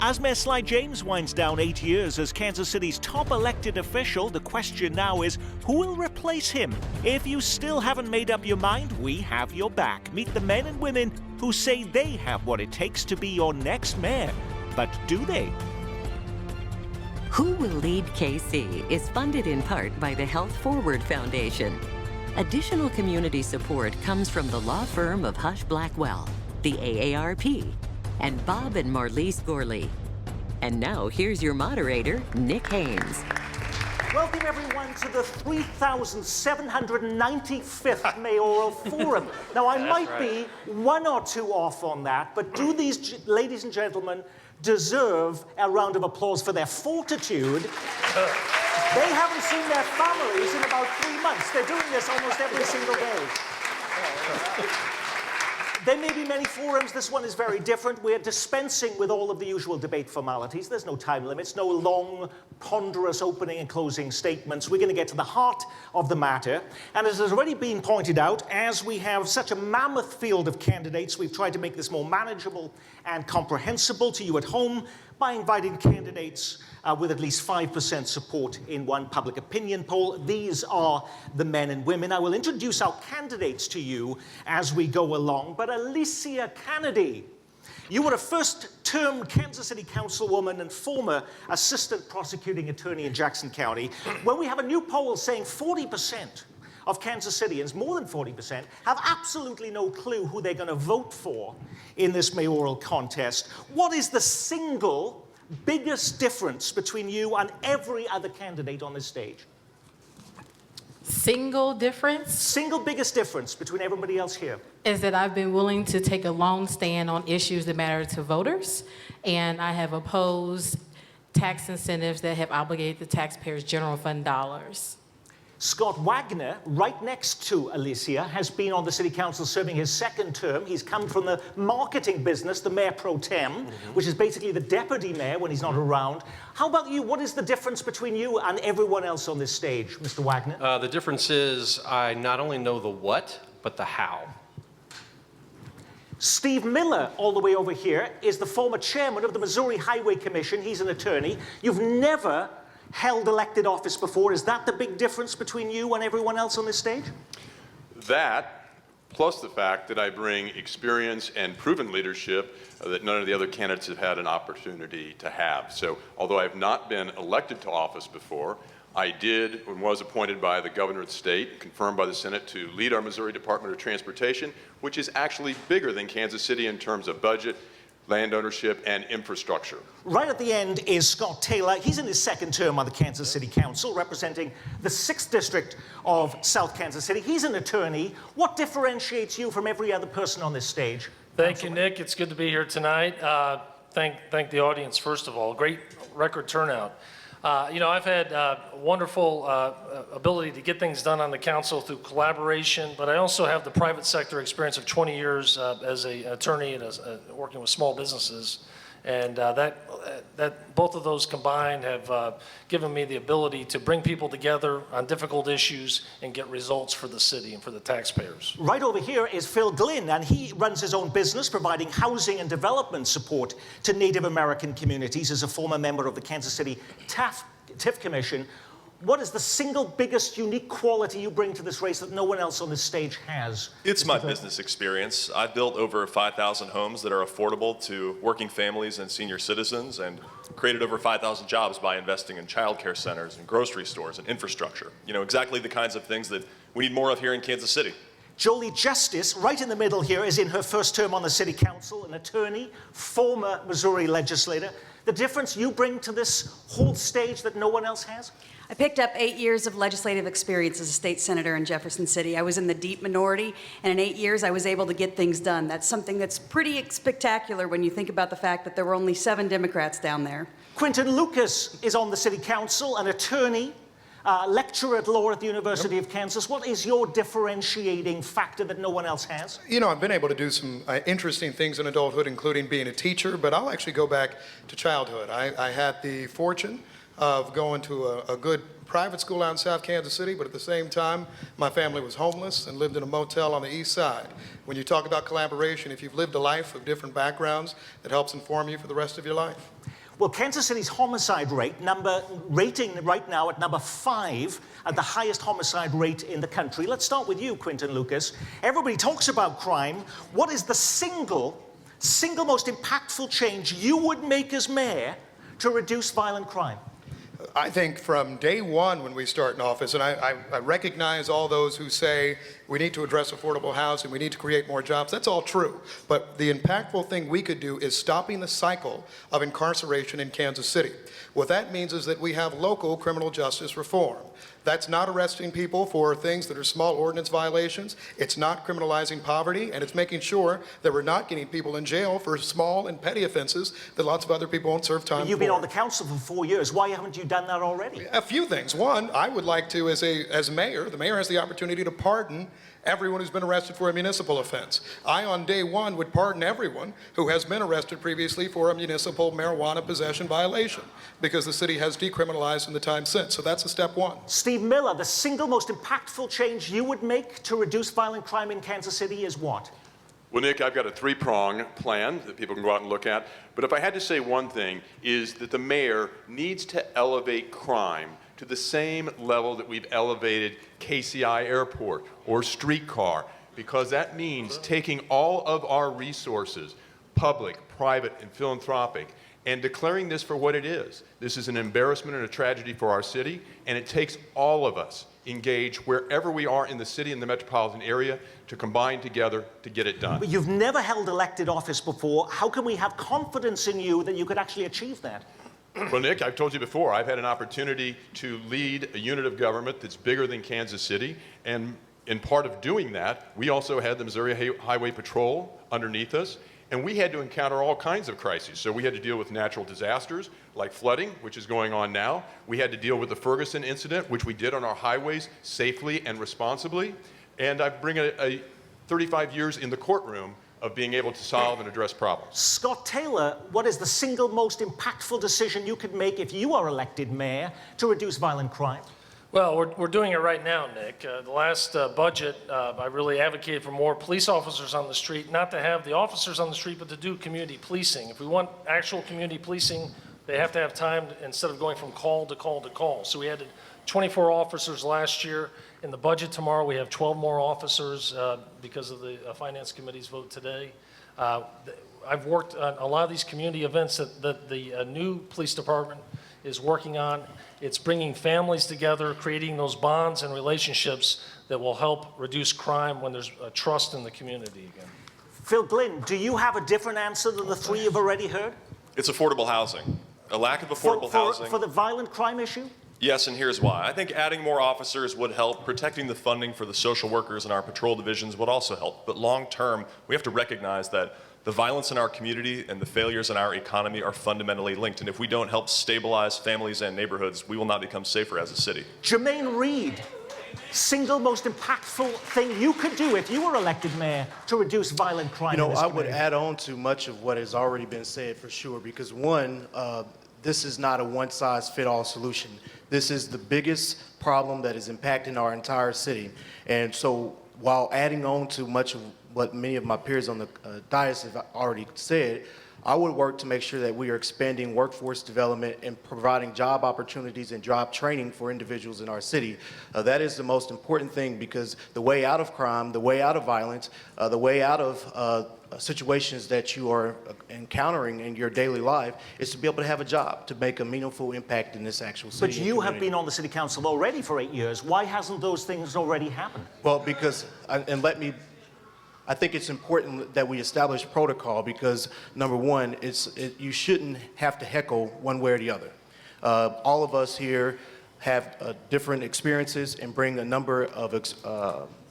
As Mayor Sly James winds down 8 years as Kansas City's top elected official, the question now is, who will replace him? If you still haven't made up your mind, we have your back. Meet the men and women who say they have what it takes to be your next mayor. But do they? Who Will Lead KC is funded in part by the Health Forward Foundation. Additional community support comes from the law firm of Hush Blackwell, the AARP, and Bob and Marlise Gorley. And now here's your moderator, Nick Haynes. Welcome everyone to the 3,795th Mayoral Forum. Now I might be one or two off on that, but do these ladies and gentlemen deserve a round of applause for their fortitude? They haven't seen their families in about 3 months. They're doing this almost every single day. There may be many forums. This one is very different. We're dispensing with all of the usual debate formalities. There's no time limits, no long, ponderous opening and closing statements. We're going to get to the heart of the matter. And as has already been pointed out, as we have such a mammoth field of candidates, we've tried to make this more manageable and comprehensible to you at home by inviting candidates with at least 5% support in one public opinion poll. These are the men and women. I will introduce our candidates to you as we go along. But Alicia Canady, you were a first-term Kansas City councilwoman and former assistant prosecuting attorney in Jackson County. When we have a new poll saying 40% of Kansas Cityans, more than 40%, have absolutely no clue who they're going to vote for in this mayoral contest, what is the single biggest difference between you and every other candidate on this stage? Single difference? Single biggest difference between everybody else here. Is that I've been willing to take a long stand on issues that matter to voters, and I have opposed tax incentives that have obligated the taxpayers' general fund dollars. Scott Wagner, right next to Alicia, has been on the city council serving his second term. He's come from the marketing business, the mayor pro tem, which is basically the deputy mayor when he's not around. How about you? What is the difference between you and everyone else on this stage, Mr. Wagner? The difference is I not only know the what, but the how. Steve Miller, all the way over here, is the former chairman of the Missouri Highway Commission. He's an attorney. You've never held elected office before. Is that the big difference between you and everyone else on this stage? That, plus the fact that I bring experience and proven leadership that none of the other candidates have had an opportunity to have. So although I have not been elected to office before, I did and was appointed by the governor of the state, confirmed by the Senate, to lead our Missouri Department of Transportation, which is actually bigger than Kansas City in terms of budget, land ownership, and infrastructure. Right at the end is Scott Taylor. He's in his second term on the Kansas City Council, representing the 6th District of South Kansas City. He's an attorney. What differentiates you from every other person on this stage? Thank you, Nick. It's good to be here tonight. Thank the audience, first of all. Great record turnout. I've had wonderful ability to get things done on the council through collaboration, but I also have the private sector experience of 20 years as an attorney and working with small businesses. And both of those combined have given me the ability to bring people together on difficult issues and get results for the city and for the taxpayers. Right over here is Phil Glynn, and he runs his own business providing housing and development support to Native American communities as a former member of the Kansas City TIF Commission. What is the single biggest unique quality you bring to this race that no one else on this stage has? It's my business experience. I've built over 5,000 homes that are affordable to working families and senior citizens, and created over 5,000 jobs by investing in child care centers and grocery stores and infrastructure. You know, exactly the kinds of things that we need more of here in Kansas City. Jolie Justice, right in the middle here, is in her first term on the city council, an attorney, former Missouri legislator. The difference you bring to this whole stage that no one else has? I picked up 8 years of legislative experience as a state senator in Jefferson City. I was in the deep minority, and in 8 years I was able to get things done. That's something that's pretty spectacular when you think about the fact that there were only 7 Democrats down there. Quinton Lucas is on the city council, an attorney, lecturer at law at the University of Kansas. What is your differentiating factor that no one else has? You know, I've been able to do some interesting things in adulthood, including being a teacher, but I'll actually go back to childhood. I had the fortune of going to a good private school out in South Kansas City, but at the same time, my family was homeless and lived in a motel on the east side. When you talk about collaboration, if you've lived a life of different backgrounds, that helps inform you for the rest of your life. Well, Kansas City's homicide rating right now at number 5 at the highest homicide rate in the country. Let's start with you, Quinton Lucas. Everybody talks about crime. What is the single most impactful change you would make as mayor to reduce violent crime? I think from day one when we start in office, and I recognize all those who say we need to address affordable housing, we need to create more jobs. That's all true. But the impactful thing we could do is stopping the cycle of incarceration in Kansas City. What that means is that we have local criminal justice reform. That's not arresting people for things that are small ordinance violations. It's not criminalizing poverty, and it's making sure that we're not getting people in jail for small and petty offenses that lots of other people won't serve time for. You've been on the council for 4 years. Why haven't you done that already? A few things. One, I would like to, as mayor, the mayor has the opportunity to pardon everyone who's been arrested for a municipal offense. I, on day one, would pardon everyone who has been arrested previously for a municipal marijuana possession violation, because the city has decriminalized in the time since. So that's a step one. Steve Miller, the single most impactful change you would make to reduce violent crime in Kansas City is what? Well, Nick, I've got a 3-prong plan that people can go out and look at. But if I had to say one thing, is that the mayor needs to elevate crime to the same level that we've elevated KCI Airport or streetcar, because that means taking all of our resources, public, private, and philanthropic, and declaring this for what it is. This is an embarrassment and a tragedy for our city, and it takes all of us engaged wherever we are in the city and the metropolitan area to combine together to get it done. But you've never held elected office before. How can we have confidence in you that you could actually achieve that? Well, Nick, I've told you before, I've had an opportunity to lead a unit of government that's bigger than Kansas City, and in part of doing that, we also had the Missouri Highway Patrol underneath us, and we had to encounter all kinds of crises. So we had to deal with natural disasters like flooding, which is going on now. We had to deal with the Ferguson incident, which we did on our highways safely and responsibly. And I bring a 35 years in the courtroom of being able to solve and address problems. Scott Taylor, what is the single most impactful decision you could make if you are elected mayor to reduce violent crime? Well, we're doing it right now, Nick. The last budget, I really advocated for more police officers on the street, not to have the officers on the street, but to do community policing. If we want actual community policing, they have to have time instead of going from call to call to call. So we had 24 officers last year. In the budget tomorrow, we have 12 more officers because of the Finance Committee's vote today. I've worked on a lot of these community events that the new police department is working on. It's bringing families together, creating those bonds and relationships that will help reduce crime when there's a trust in the community again. Phil Glynn, do you have a different answer than the 3 you've already heard? It's affordable housing. A lack of affordable housing. For the violent crime issue? Yes, and here's why. I think adding more officers would help. Protecting the funding for the social workers in our patrol divisions would also help. But long term, we have to recognize that the violence in our community and the failures in our economy are fundamentally linked. And if we don't help stabilize families and neighborhoods, we will not become safer as a city. Jermaine Reed, single most impactful thing you could do if you were elected mayor to reduce violent crime in this I community? would add on to much of what has already been said for sure, because one, this is not a one-size-fit-all solution. This is the biggest problem that is impacting our entire city. And so while adding on to much of what many of my peers on the dais have already said, I would work to make sure that we are expanding workforce development and providing job opportunities and job training for individuals in our city. That is the most important thing, because the way out of crime, the way out of violence, the way out of situations that you are encountering in your daily life is to be able to have a job, to make a meaningful impact in this actual city. But you have been on the city council already for 8 years. Why hasn't those things already happened? Well, because, I think it's important that we establish protocol, because number one, you shouldn't have to heckle one way or the other. All of us here have different experiences and bring a number of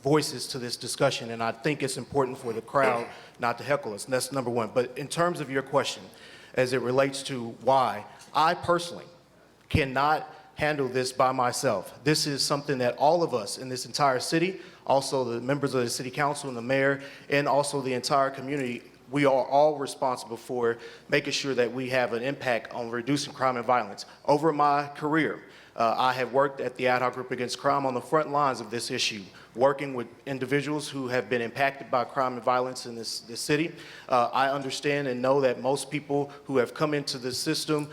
voices to this discussion, and I think it's important for the crowd not to heckle us, and that's number one. But in terms of your question, as it relates to why, I personally cannot handle this by myself. This is something that all of us in this entire city, also the members of the city council and the mayor, and also the entire community, we are all responsible for making sure that we have an impact on reducing crime and violence. Over my career, I have worked at the Ad Hoc Group Against Crime on the front lines of this issue, working with individuals who have been impacted by crime and violence in this city. I understand and know that most people who have come into the system,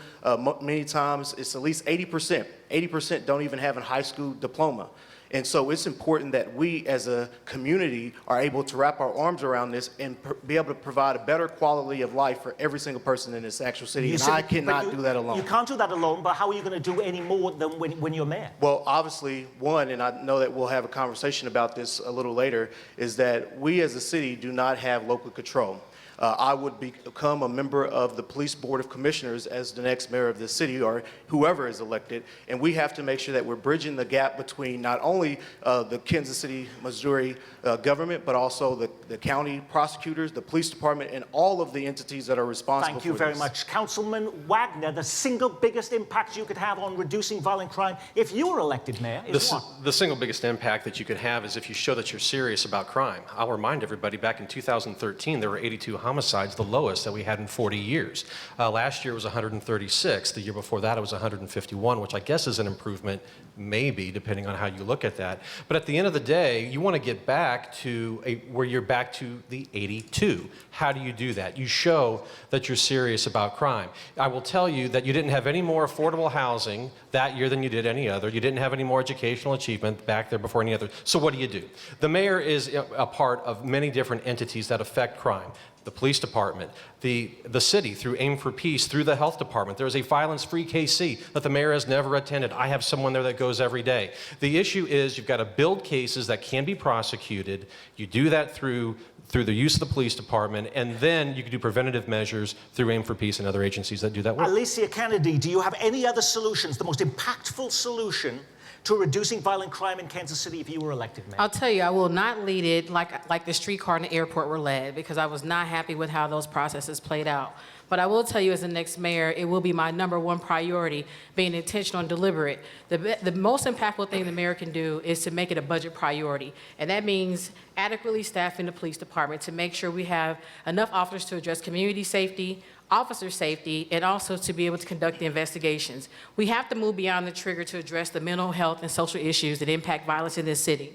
many times it's at least 80%. 80% don't even have a high school diploma. And so it's important that we as a community are able to wrap our arms around this and be able to provide a better quality of life for every single person in this actual city. And I cannot do that alone. You can't do that alone, but how are you going to do any more than when you're mayor? Well, obviously, one, and I know that we'll have a conversation about this a little later, is that we as a city do not have local control. I would become a member of the Police Board of Commissioners as the next mayor of the city, or whoever is elected, and we have to make sure that we're bridging the gap between not only the Kansas City, Missouri government, but also the county prosecutors, the police department, and all of the entities that are responsible for this. Thank you very much. Councilman Wagner, the single biggest impact you could have on reducing violent crime if you were elected mayor is what? The single biggest impact that you could have is if you show that you're serious about crime. I'll remind everybody, back in 2013, there were 82 homicides, the lowest that we had in 40 years. Last year was 136. The year before that it was 151, which I guess is an improvement, maybe, depending on how you look at that. But at the end of the day, you want to get back to where you're back to the 82. How do you do that? You show that you're serious about crime. I will tell you that you didn't have any more affordable housing that year than you did any other. You didn't have any more educational achievement back there before any other. So what do? The mayor is a part of many different entities that affect crime. The police department, the city through Aim for Peace, through the health department. There's a violence-free KC that the mayor has never attended. I have someone there that goes every day. The issue is you've got to build cases that can be prosecuted. You do that through the use of the police department, and then you can do preventative measures through Aim for Peace and other agencies that do that work. Alicia Kennedy, do you have any other solutions, the most impactful solution to reducing violent crime in Kansas City if you were elected mayor? I'll tell you, I will not lead it like the streetcar and the airport were led, because I was not happy with how those processes played out. But I will tell you, as the next mayor, it will be my #1 priority, being intentional and deliberate. The most impactful thing the mayor can do is to make it a budget priority. And that means adequately staffing the police department to make sure we have enough officers to address community safety, officer safety, and also to be able to conduct the investigations. We have to move beyond the trigger to address the mental health and social issues that impact violence in this city.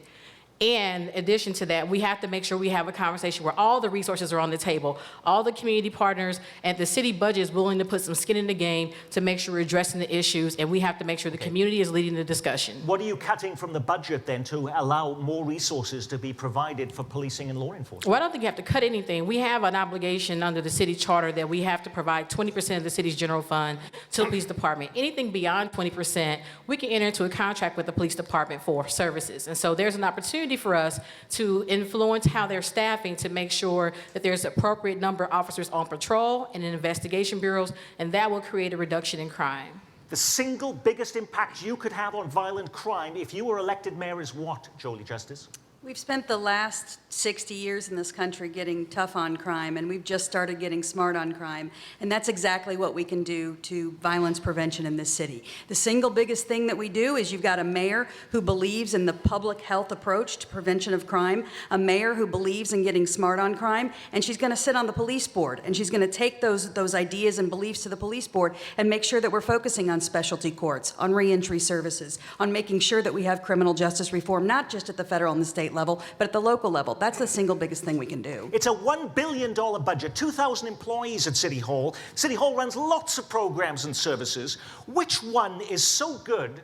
And in addition to that, we have to make sure we have a conversation where all the resources are on the table, all the community partners, and the city budget is willing to put some skin in the game to make sure we're addressing the issues, and we have to make sure the community is leading the discussion. What are you cutting from the budget then to allow more resources to be provided for policing and law enforcement? Well, I don't think you have to cut anything. We have an obligation under the city charter that we have to provide 20% of the city's general fund to the police department. Anything beyond 20%, we can enter into a contract with the police department for services. And so there's an opportunity for us to influence how they're staffing to make sure that there's appropriate number of officers on patrol and in investigation bureaus, and that will create a reduction in crime. The single biggest impact you could have on violent crime if you were elected mayor is what, Jolie Justice? We've spent the last 60 years in this country getting tough on crime, and we've just started getting smart on crime. And that's exactly what we can do to violence prevention in this city. The single biggest thing that we do is you've got a mayor who believes in the public health approach to prevention of crime, a mayor who believes in getting smart on crime, and she's going to sit on the police board, and she's going to take those ideas and beliefs to the police board and make sure that we're focusing on specialty courts, on reentry services, on making sure that we have criminal justice reform, not just at the federal and the state level, but at the local level. That's the single biggest thing we can do. It's a $1 billion budget, 2,000 employees at City Hall. City Hall runs lots of programs and services. Which one is so good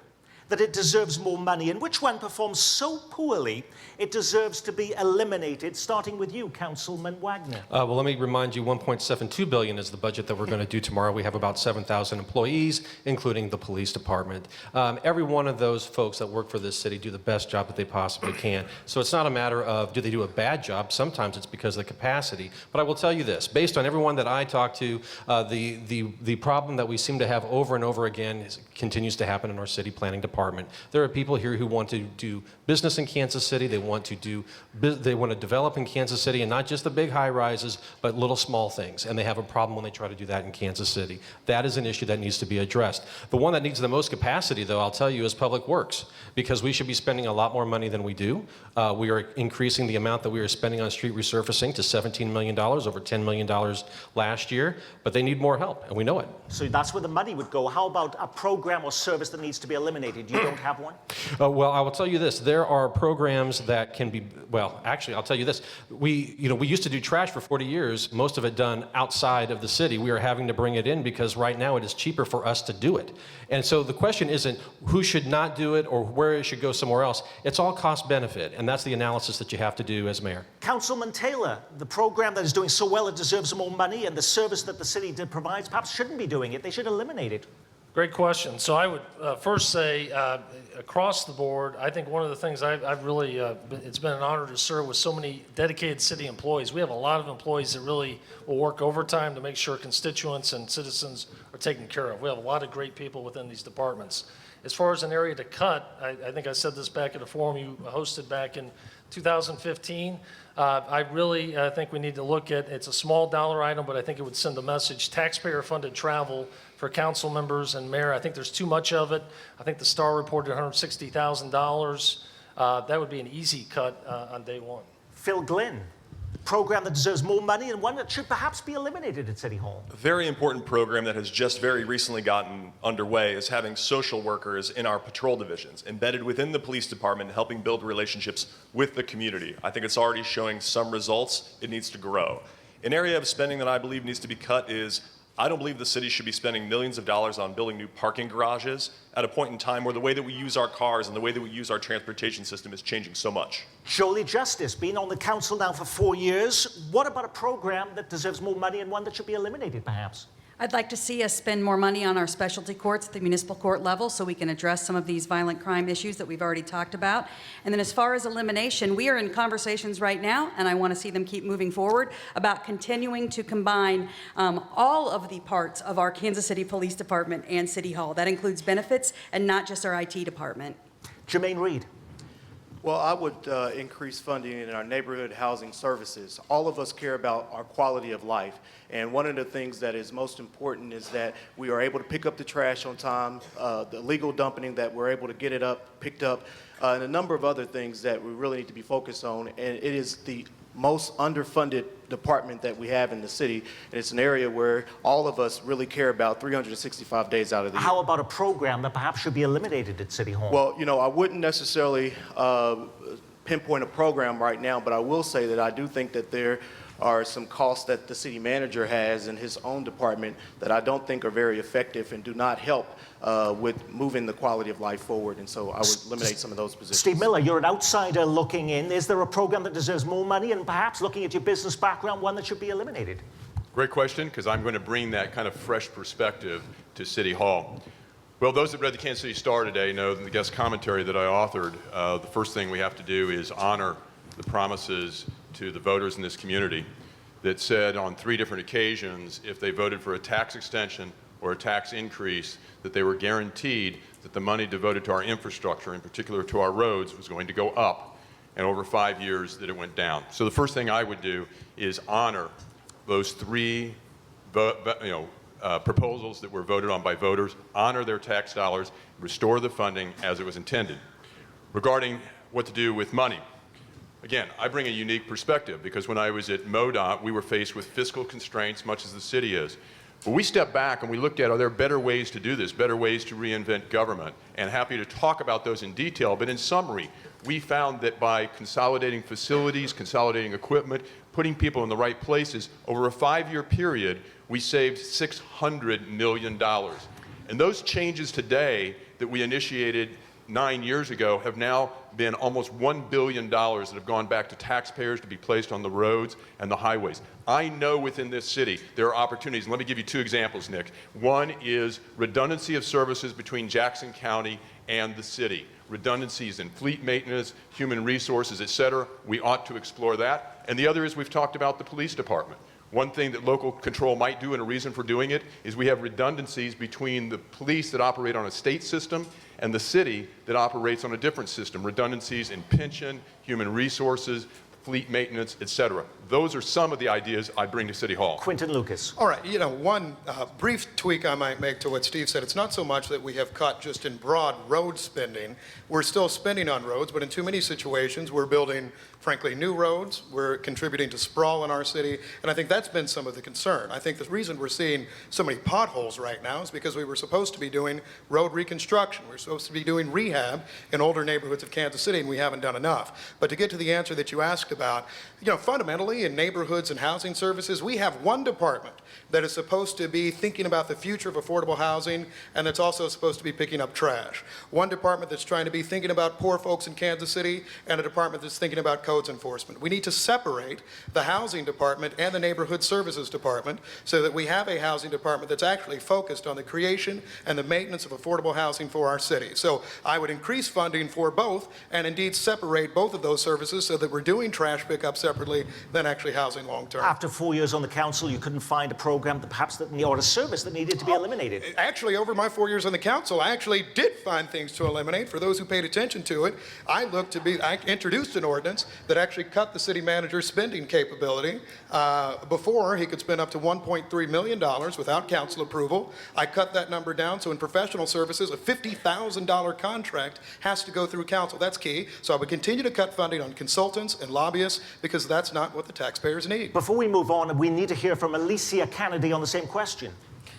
that it deserves more money, and which one performs so poorly it deserves to be eliminated, starting with you, Councilman Wagner? Well, let me remind you, $1.72 billion is the budget that we're going to do tomorrow. We have about 7,000 employees, including the police department. Every one of those folks that work for this city do the best job that they possibly can. So it's not a matter of do they do a bad job. Sometimes it's because of the capacity. But I will tell you this, based on everyone that I talk to, the problem that we seem to have over and over again continues to happen in our city planning department. department. There are people here who want to do business in Kansas City. They want to develop in Kansas City, and not just the big high rises, but little small things. And they have a problem when they try to do that in Kansas City. That is an issue that needs to be addressed. The one that needs the most capacity, though, I'll tell you, is Public Works, because we should be spending a lot more money than we do. We are increasing the amount that we are spending on street resurfacing to $17 million, over $10 million last year, but they need more help, and we know it. So that's where the money would go. How about a program or service that needs to be eliminated? You don't have one? Well, I will tell you this. There are programs that can be, well, actually, I'll tell you this. We used to do trash for 40 years, most of it done outside of the city. We are having to bring it in because right now it is cheaper for us to do it. And so the question isn't who should not do it or where it should go somewhere else. It's all cost benefit, and that's the analysis that you have to do as mayor. Councilman Taylor, the program that is doing so well, it deserves more money, and the service that the city provides perhaps shouldn't be doing it. They should eliminate it. Great question. So I would first say, across the board, I think one of the things I've really, it's been an honor to serve with so many dedicated city employees. We have a lot of employees that really will work overtime to make sure constituents and citizens are taken care of. We have a lot of great people within these departments. As far as an area to cut, I think I said this back at a forum you hosted back in 2015. I really think we need to look at, it's a small dollar item, but I think it would send a message, taxpayer-funded travel for council members and mayor. I think there's too much of it. I think the Star reported $160,000. That would be an easy cut on day one. Phil Glenn, a program that deserves more money and one that should perhaps be eliminated at City Hall. A very important program that has just very recently gotten underway is having social workers in our patrol divisions, embedded within the police department, helping build relationships with the community. I think it's already showing some results. It needs to grow. An area of spending that I believe needs to be cut is I don't believe the city should be spending millions of dollars on building new parking garages at a point in time where the way that we use our cars and the way that we use our transportation system is changing so much. Jolie Justice, been on the council now for 4 years. What about a program that deserves more money and one that should be eliminated, perhaps? I'd like to see us spend more money on our specialty courts at the municipal court level so we can address some of these violent crime issues that we've already talked about. And then as far as elimination, we are in conversations right now, and I want to see them keep moving forward, about continuing to combine all of the parts of our Kansas City Police Department and City Hall. That includes benefits and not just our IT department. Jermaine Reed. Well, I would increase funding in our neighborhood housing services. All of us care about our quality of life. And one of the things that is most important is that we are able to pick up the trash on time, the legal dumping, that we're able to get it picked up, and a number of other things that we really need to be focused on. And it is the most underfunded department that we have in the city. And it's an area where all of us really care about 365 days out of the year. How about a program that perhaps should be eliminated at City Hall? Well, I wouldn't necessarily pinpoint a program right now, but I will say that I do think that there are some costs that the city manager has in his own department that I don't think are very effective and do not help with moving the quality of life forward. And so I would eliminate some of those positions. Steve Miller, you're an outsider looking in. Is there a program that deserves more money and perhaps, looking at your business background, one that should be eliminated? Great question, because I'm going to bring that kind of fresh perspective to City Hall. Well, those that read the Kansas City Star today know in the guest commentary that I authored, the first thing we have to do is honor the promises to the voters in this community that said on 3 different occasions, if they voted for a tax extension or a tax increase, that they were guaranteed that the money devoted to our infrastructure, in particular to our roads, was going to go up, and over 5 years that it went down. So the first thing I would do is honor those 3 proposals that were voted on by voters, honor their tax dollars, restore the funding as it was intended. Regarding what to do with money, again, I bring a unique perspective because when I was at MoDOT, we were faced with fiscal constraints, much as the city is. But we stepped back and we looked at, are there better ways to do this, better ways to reinvent government? And happy to talk about those in detail, but in summary, we found that by consolidating facilities, consolidating equipment, putting people in the right places, over a 5-year period, we saved $600 million. And those changes today that we initiated 9 years ago have now been almost $1 billion that have gone back to taxpayers to be placed on the roads and the highways. I know within this city there are opportunities, and let me give you 2 examples, Nick. One is redundancy of services between Jackson County and the city. Redundancies in fleet maintenance, human resources, et cetera. We ought to explore that. And the other is we've talked about the police department. One thing that local control might do, and a reason for doing it, is we have redundancies between the police that operate on a state system and the city that operates on a different system. Redundancies in pension, human resources, fleet maintenance, et cetera. Those are some of the ideas I bring to City Hall. Quinton Lucas. All right, one brief tweak I might make to what Steve said. It's not so much that we have cut just in broad road spending. We're still spending on roads, but in too many situations, we're building, frankly, new roads. We're contributing to sprawl in our city, and I think that's been some of the concern. I think the reason we're seeing so many potholes right now is because we were supposed to be doing road reconstruction. We're supposed to be doing rehab in older neighborhoods of Kansas City, and we haven't done enough. But to get to the answer that you asked about, fundamentally in neighborhoods and housing services, we have one department that is supposed to be thinking about the future of affordable housing, and that's also supposed to be picking up trash. One department that's trying to be thinking about poor folks in Kansas City, and a department that's thinking about codes enforcement. We need to separate the housing department and the neighborhood services department so that we have a housing department that's actually focused on the creation and the maintenance of affordable housing for our city. So I would increase funding for both, and indeed separate both of those services so that we're doing trash pickup separately than actually housing long-term. After 4 years on the council, you couldn't find a program that perhaps that in the order service that needed to be eliminated. Actually, over my 4 years on the council, I actually did find things to eliminate. For those who paid attention to it, I introduced an ordinance that actually cut the city manager's spending capability. Before, he could spend up to $1.3 million without council approval. I cut that number down, so in professional services, a $50,000 contract has to go through council. That's key. So I would continue to cut funding on consultants and lobbyists because that's not what the taxpayers need. Before we move on, we need to hear from Alicia Kennedy on the same question.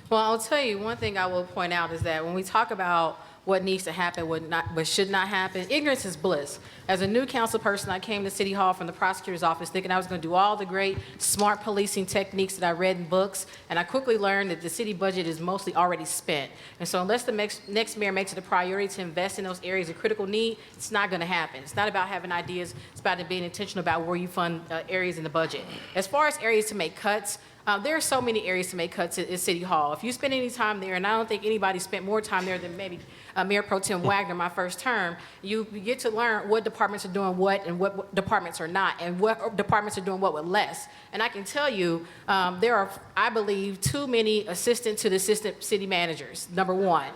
Well, I'll tell you, one thing I will point out is that when we talk about what needs to happen, what should not happen, ignorance is bliss. As a new council person, I came to City Hall from the prosecutor's office thinking I was going to do all the great smart policing techniques that I read in books, and I quickly learned that the city budget is mostly already spent. And so unless the next mayor makes it a priority to invest in those areas of critical need, it's not going to happen. It's not about having ideas, it's about being intentional about where you fund areas in the budget. As far as areas to make cuts, there are so many areas to make cuts at City Hall. If you spend any time there, and I don't think anybody spent more time there than maybe Mayor Pro Tem Wagner my first term, you get to learn what departments are doing what and what departments are not, and what departments are doing what with less. And I can tell you, there are, I believe, too many assistant to the assistant city managers, number one.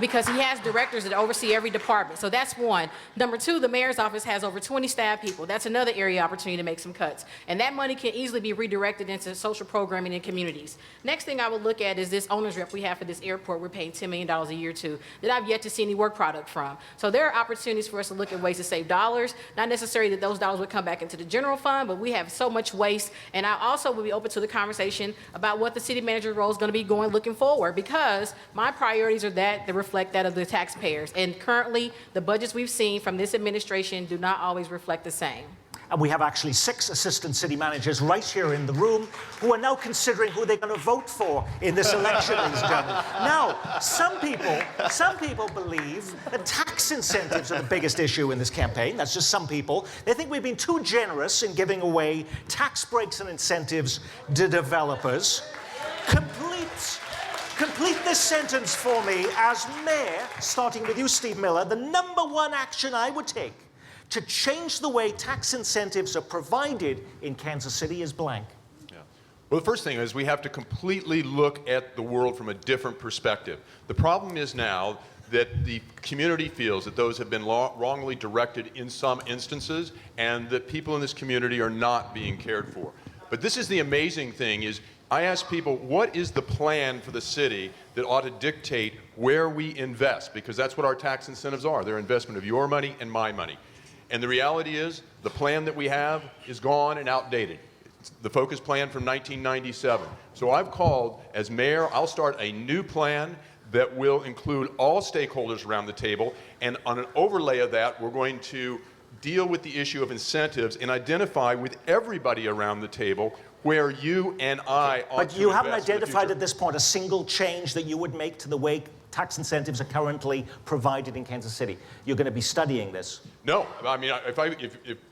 Because he has directors that oversee every department. So that's one. Number two, the mayor's office has over 20 staff people. That's another area opportunity to make some cuts. And that money can easily be redirected into social programming in communities. Next thing I would look at is this owner's rep we have for this airport we're paying $10 million a year to that I've yet to see any work product from. So there are opportunities for us to look at ways to save dollars. Not necessarily that those dollars would come back into the general fund, but we have so much waste. And I also would be open to the conversation about what the city manager role is going to be looking forward, because my priorities are that reflect that of the taxpayers. And currently, the budgets we've seen from this administration do not always reflect the same. And we have actually 6 assistant city managers right here in the room who are now considering who they're going to vote for in this election, ladies and gentlemen. Now, some people believe that tax incentives are the biggest issue in this campaign. That's just some people. They think we've been too generous in giving away tax breaks and incentives to developers. Complete this sentence for me as mayor, starting with you, Steve Miller. The number one action I would take to change the way tax incentives are provided in Kansas City is blank. Yeah. Well, the first thing is we have to completely look at the world from a different perspective. The problem is now that the community feels that those have been wrongly directed in some instances, and that people in this community are not being cared for. But this is the amazing thing is, I ask people, what is the plan for the city that ought to dictate where we invest? Because that's what our tax incentives are. They're investment of your money and my money. And the reality is, the plan that we have is gone and outdated. It's the Focus Plan from 1997. So I've called, as mayor, I'll start a new plan that will include all stakeholders around the table. And on an overlay of that, we're going to deal with the issue of incentives and identify with everybody around the table where you and I ought to invest. But you haven't in the identified future. at this point a single change that you would make to the way tax incentives are currently provided in Kansas City. You're going to be studying this. No, I mean,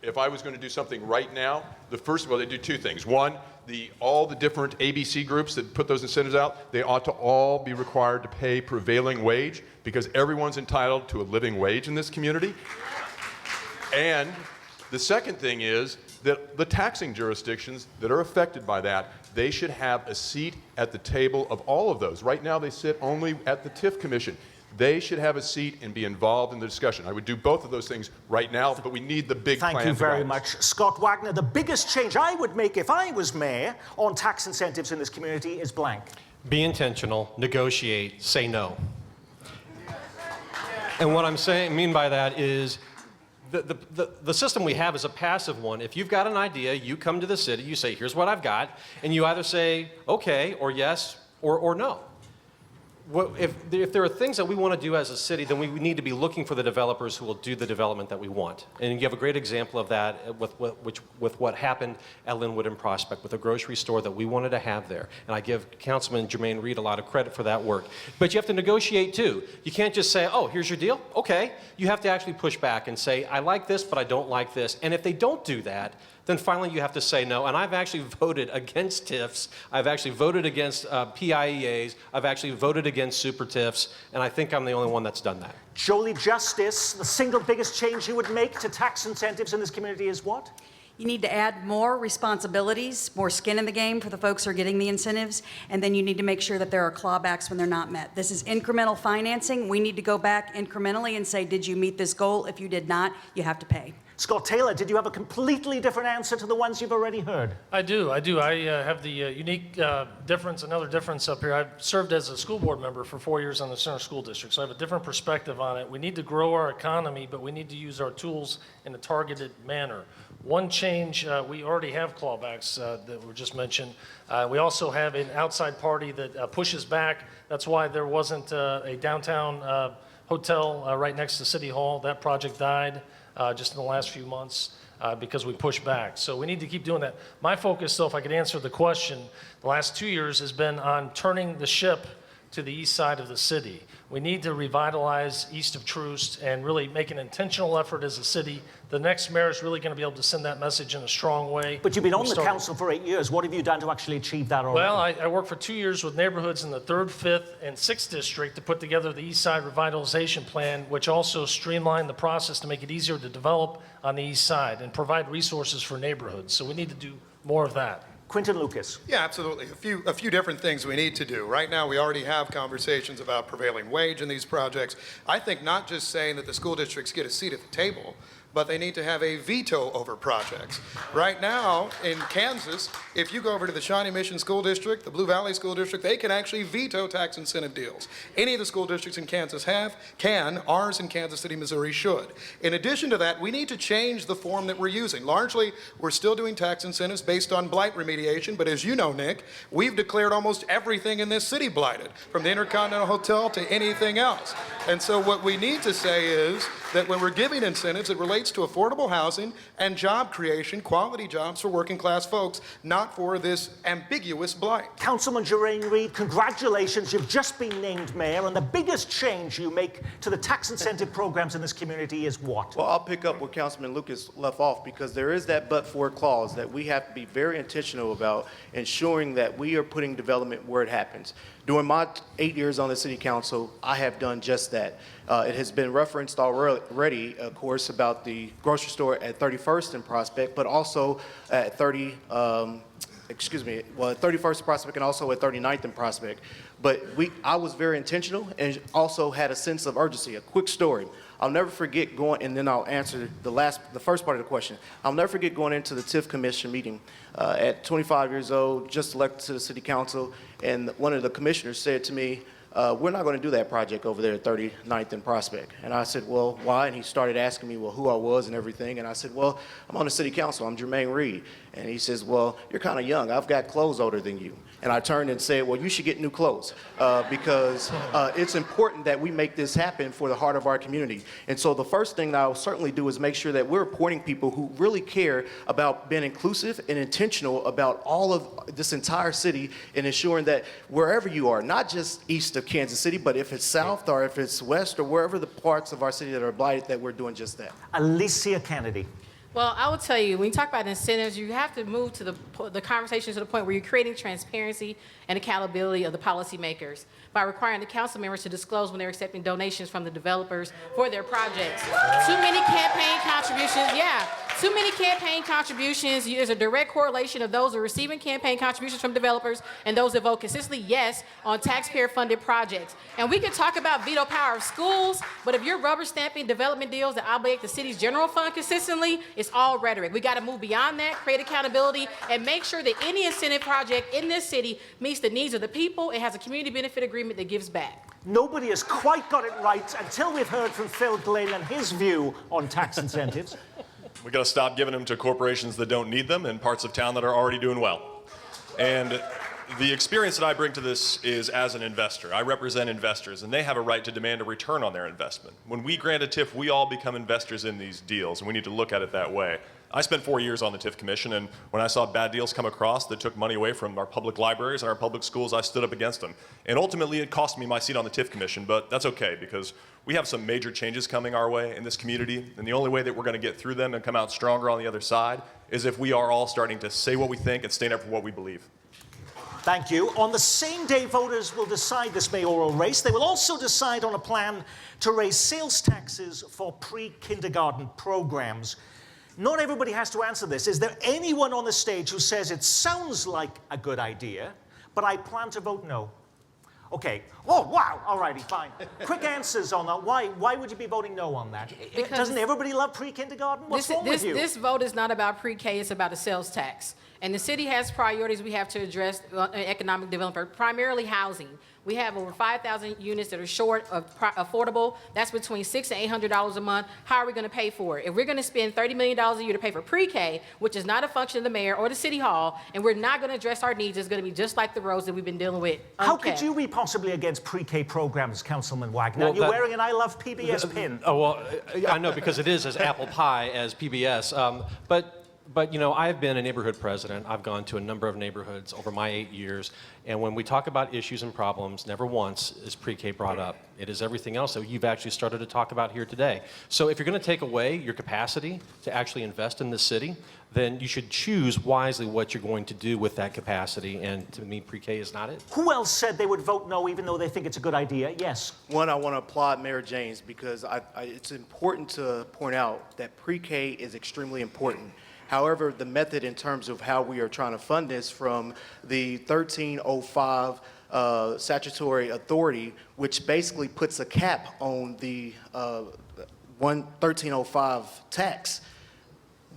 if I was going to do something right now, first of all, they do 2 things. One, all the different ABC groups that put those incentives out, they ought to all be required to pay prevailing wage, because everyone's entitled to a living wage in this community. And The second thing is that the taxing jurisdictions that are affected by that, they should have a seat at the table of all of those. Right now, they sit only at the TIF Commission. They should have a seat and be involved in the discussion. I would do both of those things right now, but we need the big plan. Thank you very to guide us. much. Scott Wagner, the biggest change I would make if I was mayor on tax incentives in this community is blank. Be intentional, negotiate, say no. And what I'm saying, mean by that is the system we have is a passive one. If you've got an idea, you come to the city, you say, here's what I've got, and you either say, okay, or yes, or no. If there are things that we want to do as a city, then we need to be looking for the developers who will do the development that we want. And you have a great example of that with what happened at Linwood and Prospect with a grocery store that we wanted to have there. And I give Councilman Jermaine Reed a lot of credit for that work. But you have to negotiate too. You can't just say, oh, here's your deal? Okay. You have to actually push back and say, I like this, but I don't like this. And if they don't do that, then finally you have to say no. And I've actually voted against TIFs. I've actually voted against PIEAs. I've actually voted against super TIFs. And I think I'm the only one that's done that. Jolie Justice, the single biggest change you would make to tax incentives in this community is what? You need to add more responsibilities, more skin in the game for the folks who are getting the incentives, and then you need to make sure that there are clawbacks when they're not met. This is incremental financing. We need to go back incrementally and say, did you meet this goal? If you did not, you have to pay. Scott Taylor, did you have a completely different answer to the ones you've already heard? I do. I have the unique difference, another difference up here. I've served as a school board member for 4 years on the Center School District, so I have a different perspective on it. We need to grow our economy, but we need to use our tools in a targeted manner. One change, we already have clawbacks that were just mentioned. We also have an outside party that pushes back. That's why there wasn't a downtown hotel right next to City Hall. That project died just in the last few months because we pushed back. So we need to keep doing that. My focus, though, if I could answer the question, the last 2 years has been on turning the ship to the east side of the city. We need to revitalize east of Troost and really make an intentional effort as a city. The next mayor is really going to be able to send that message in a strong way. But you've been on the council for 8 years. What have you done to actually achieve that already? Well, I worked for 2 years with neighborhoods in the 3rd, 5th, and 6th district to put together the East Side Revitalization Plan, which also streamlined the process to make it easier to develop on the east side and provide resources for neighborhoods. So we need to do more of that. Quinton Lucas. Yeah, absolutely. A few different things we need to do. Right now, we already have conversations about prevailing wage in these projects. I think not just saying that the school districts get a seat at the table, but they need to have a veto over projects. Right now, in Kansas, if you go over to the Shawnee Mission School District, the Blue Valley School District, they can actually veto tax incentive deals. Any of the school districts in Kansas can, ours in Kansas City, Missouri should. In addition to that, we need to change the form that we're using. Largely, we're still doing tax incentives based on blight remediation, but as you know, Nick, we've declared almost everything in this city blighted, from the Intercontinental Hotel to anything else. And so what we need to say is that when we're giving incentives, it relates to affordable housing and job creation, quality jobs for working class folks, not for this ambiguous blight. Councilman Jermaine Reed, congratulations. You've just been named mayor, and the biggest change you make to the tax incentive programs in this community is what? Well, I'll pick up where Councilman Lucas left off, because there is that but-for clause that we have to be very intentional about ensuring that we are putting development where it happens. During my 8 years on the city council, I have done just that. It has been referenced already, of course, about the grocery store at 31st and Prospect, but also at 31st Prospect and also at 39th and Prospect. But I was very intentional and also had a sense of urgency. A quick story. I'll never forget going, and then I'll answer the first part of the question. I'll never forget going into the TIF Commission meeting at 25 years old, just elected to the city council, and one of the commissioners said to me, we're not going to do that project over there at 39th and Prospect. And I said, well, why? And he started asking me, well, who I was and everything. And I said, well, I'm on the city council. I'm Jermaine Reed. And he says, well, you're kind of young. I've got clothes older than you. And I turned and said, well, you should get new clothes because it's important that we make this happen for the heart of our community. And so the first thing that I'll certainly do is make sure that we're appointing people who really care about being inclusive and intentional about all of this entire city and ensuring that wherever you are, not just east of Kansas City, but if it's south or if it's west or wherever the parts of our city that are blighted, that we're doing just that. Alicia Kennedy. Well, I will tell you, when you talk about incentives, you have to move to the conversation to the point where you're creating transparency and accountability of the policymakers by requiring the council members to disclose when they're accepting donations from the developers for their projects. Too many campaign contributions, yeah. Too many campaign contributions. There's a direct correlation of those who are receiving campaign contributions from developers and those that vote consistently yes on taxpayer-funded projects. And we can talk about veto power of schools, but if you're rubber stamping development deals that obligate the city's general fund consistently, it's all rhetoric. We got to move beyond that, create accountability, and make sure that any incentive project in this city meets the needs of the people and has a community benefit agreement that gives back. Nobody has quite got it right until we've heard from Phil Glynn and his view on tax incentives. We got to stop giving them to corporations that don't need them in parts of town that are already doing well. And the experience that I bring to this is as an investor. I represent investors, and they have a right to demand a return on their investment. When we grant a TIF, we all become investors in these deals, and we need to look at it that way. I spent 4 years on the TIF Commission, and when I saw bad deals come across that took money away from our public libraries and our public schools, I stood up against them. And ultimately, it cost me my seat on the TIF Commission, but that's okay, because we have some major changes coming our way in this community, and the only way that we're going to get through them and come out stronger on the other side is if we are all starting to say what we think and stand up for what we believe. Thank you. On the same day voters will decide this mayoral race, they will also decide on a plan to raise sales taxes for pre-kindergarten programs. Not everybody has to answer this. Is there anyone on the stage who says it sounds like a good idea, but I plan to vote no? Okay. Oh, wow. All righty, fine. Quick answers on that. Why would you be voting no on that? Because doesn't everybody love pre-kindergarten? What's wrong with you? This vote is not about pre-K, it's about a sales tax. And the city has priorities we have to address economic development, primarily housing. We have over 5,000 units that are short of affordable. That's between $600 and $800 a month. How are we going to pay for it? If we're going to spend $30 million a year to pay for pre-K, which is not a function of the mayor or the city hall, and we're not going to address our needs, it's going to be just like the roads that we've been dealing with. How could you be possibly against pre-K programs, Councilman Wagner? Well, You're wearing an I Love PBS pin. Oh, well, I know, because it is as apple pie as PBS. But, you know, I've been a neighborhood president. I've gone to a number of neighborhoods over my 8 years. And when we talk about issues and problems, never once is pre-K brought up. It is everything else that you've actually started to talk about here today. So if you're going to take away your capacity to actually invest in the city, then you should choose wisely what you're going to do with that capacity. And to me, pre-K is not it. Who else said they would vote no even though they think it's a good idea? Yes. One, I want to applaud Mayor James because it's important to point out that pre-K is extremely important. However, the method in terms of how we are trying to fund this from the 1305 statutory authority, which basically puts a cap on the 1305 tax.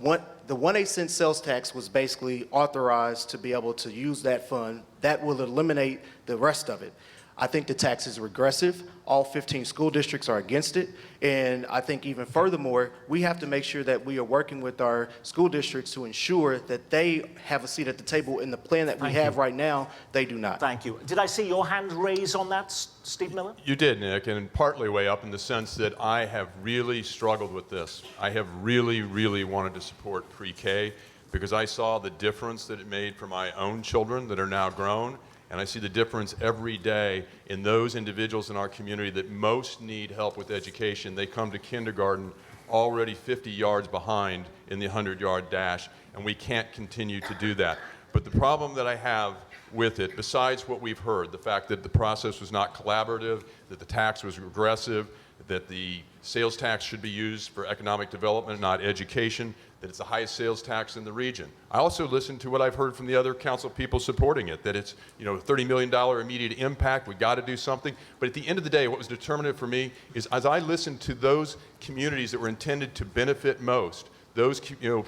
The 1/8 cent sales tax was basically authorized to be able to use that fund. That will eliminate the rest of it. I think the tax is regressive. All 15 school districts are against it. And I think even furthermore, we have to make sure that we are working with our school districts to ensure that they have a seat at the table in the plan that we have right now. They do not. Thank you. Did I see your hand raise on that, Steve Miller? You did, Nick, and partly way up in the sense that I have really struggled with this. I have really, really wanted to support pre-K because I saw the difference that it made for my own children that are now grown. And I see the difference every day in those individuals in our community that most need help with education. They come to kindergarten already 50 yards behind in the 100-yard dash, and we can't continue to do that. But the problem that I have with it, besides what we've heard, the fact that the process was not collaborative, that the tax was regressive, that the sales tax should be used for economic development, not education, that it's the highest sales tax in the region. I also listened to what I've heard from the other council people supporting it, that it's, you know, $30 million immediate impact, we got to do something. But at the end of the day, what was determinative for me is as I listened to those communities that were intended to benefit most, those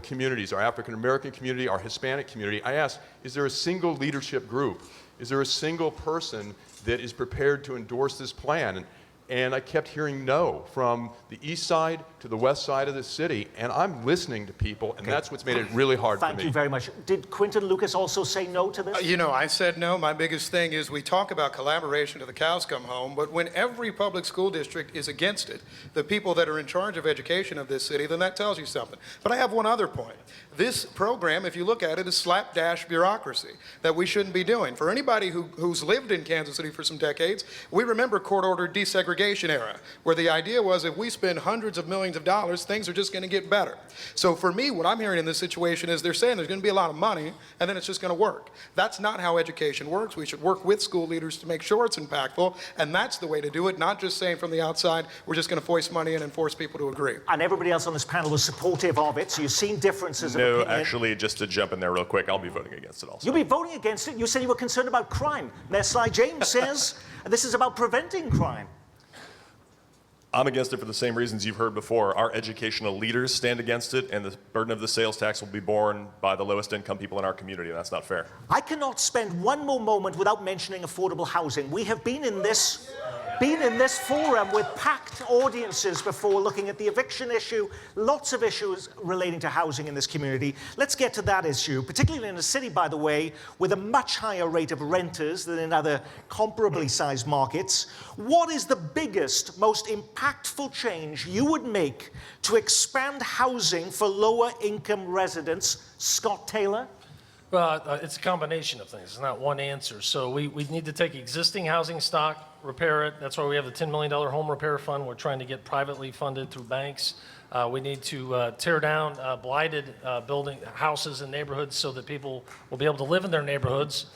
communities, our African American community, our Hispanic community, I asked, is there a single leadership group? Is there a single person that is prepared to endorse this plan? And I kept hearing no from the east side to the west side of the city. And I'm listening to people, and that's what's made it really hard for me. Thank you very much. Did Quinton Lucas also say no to this? You know, I said no. My biggest thing is we talk about collaboration till the cows come home, but when every public school district is against it, the people that are in charge of education of this city, then that tells you something. But I have one other point. This program, if you look at it, is slapdash bureaucracy that we shouldn't be doing. For anybody who's lived in Kansas City for some decades, we remember court-ordered desegregation segregation era, where the idea was if we spend hundreds of millions of dollars, things are just going to get better. So for me, what I'm hearing in this situation is they're saying there's going to be a lot of money, and then it's just going to work. That's not how education works. We should work with school leaders to make sure it's impactful, and that's the way to do it, not just saying from the outside, we're just going to foist money in and force people to agree. And everybody else on this panel was supportive of it, so you've seen differences of No, opinion. actually, just to jump in there real quick, I'll be voting against it also. You'll be voting against it. You said you were concerned about crime. Mayor Sly James says this is about preventing crime. I'm against it for the same reasons you've heard before. Our educational leaders stand against it, and the burden of the sales tax will be borne by the lowest income people in our community, and that's not fair. I cannot spend one more moment without mentioning affordable housing. We have been in this forum with packed audiences before, looking at the eviction issue, lots of issues relating to housing in this community. Let's get to that issue, particularly in a city, by the way, with a much higher rate of renters than in other comparably sized markets. What is the biggest, most impactful change you would make to expand housing for lower income residents? Scott Taylor? Well, it's a combination of things. It's not one answer. So we need to take existing housing stock, repair it. That's why we have the $10 million home repair fund. We're trying to get privately funded through banks. We need to tear down blighted building houses and neighborhoods so that people will be able to live in their neighborhoods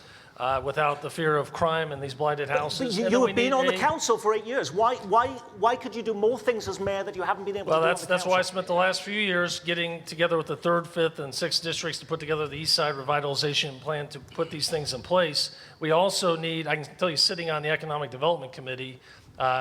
without the fear of crime in these blighted houses. But you have been on the council for 8 years. Why could you do more things as mayor that you haven't been able to do on the council? That's why I spent the last few years getting together with the 3rd, 5th, and 6th districts to put together the East Side Revitalization Plan to put these things in place. We also need, I can tell you, sitting on the Economic Development Committee,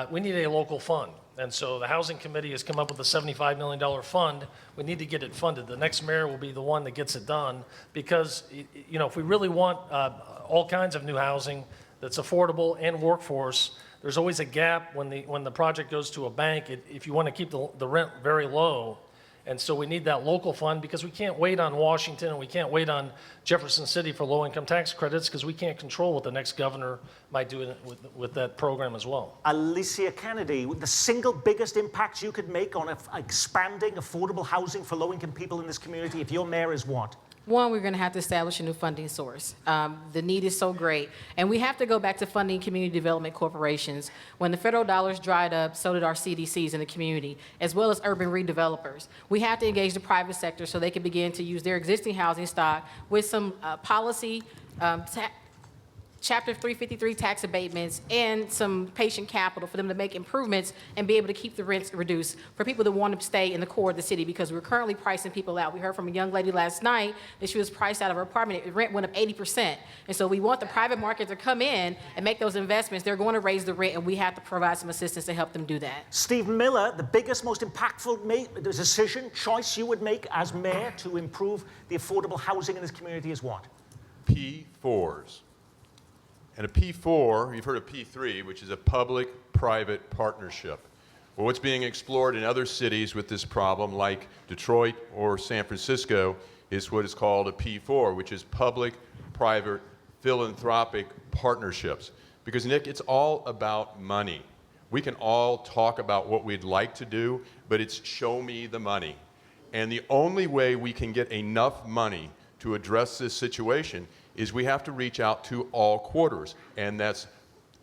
we need a local fund. And so the Housing Committee has come up with a $75 million fund. We need to get it funded. The next mayor will be the one that gets it done because, you know, if we really want all kinds of new housing that's affordable and workforce, there's always a gap when the project goes to a bank if you want to keep the rent very low. And so we need that local fund because we can't wait on Washington and we can't wait on Jefferson City for low-income tax credits because we can't control what the next governor might do with that program as well. Alicia Kennedy, the single biggest impact you could make on expanding affordable housing for low-income people in this community if you're mayor is what? One, we're going to have to establish a new funding source. The need is so great. And we have to go back to funding community development corporations. When the federal dollars dried up, so did our CDCs in the community, as well as urban redevelopers. We have to engage the private sector so they can begin to use their existing housing stock with some policy, Chapter 353 tax abatements, and some patient capital for them to make improvements and be able to keep the rents reduced for people that want to stay in the core of the city because we're currently pricing people out. We heard from a young lady last night that she was priced out of her apartment. The rent went up 80%. And so we want the private market to come in and make those investments. They're going to raise the rent, and we have to provide some assistance to help them do that. Steve Miller, the biggest, most impactful decision, choice you would make as mayor to improve the affordable housing in this community is what? P4s. And a P4, you've heard of P3, which is a public-private partnership. Well, what's being explored in other cities with this problem, like Detroit or San Francisco, is what is called a P4, which is public-private philanthropic partnerships. Because, Nick, it's all about money. We can all talk about what we'd like to do, but it's show me the money. And the only way we can get enough money to address this situation is we have to reach out to all quarters, and that's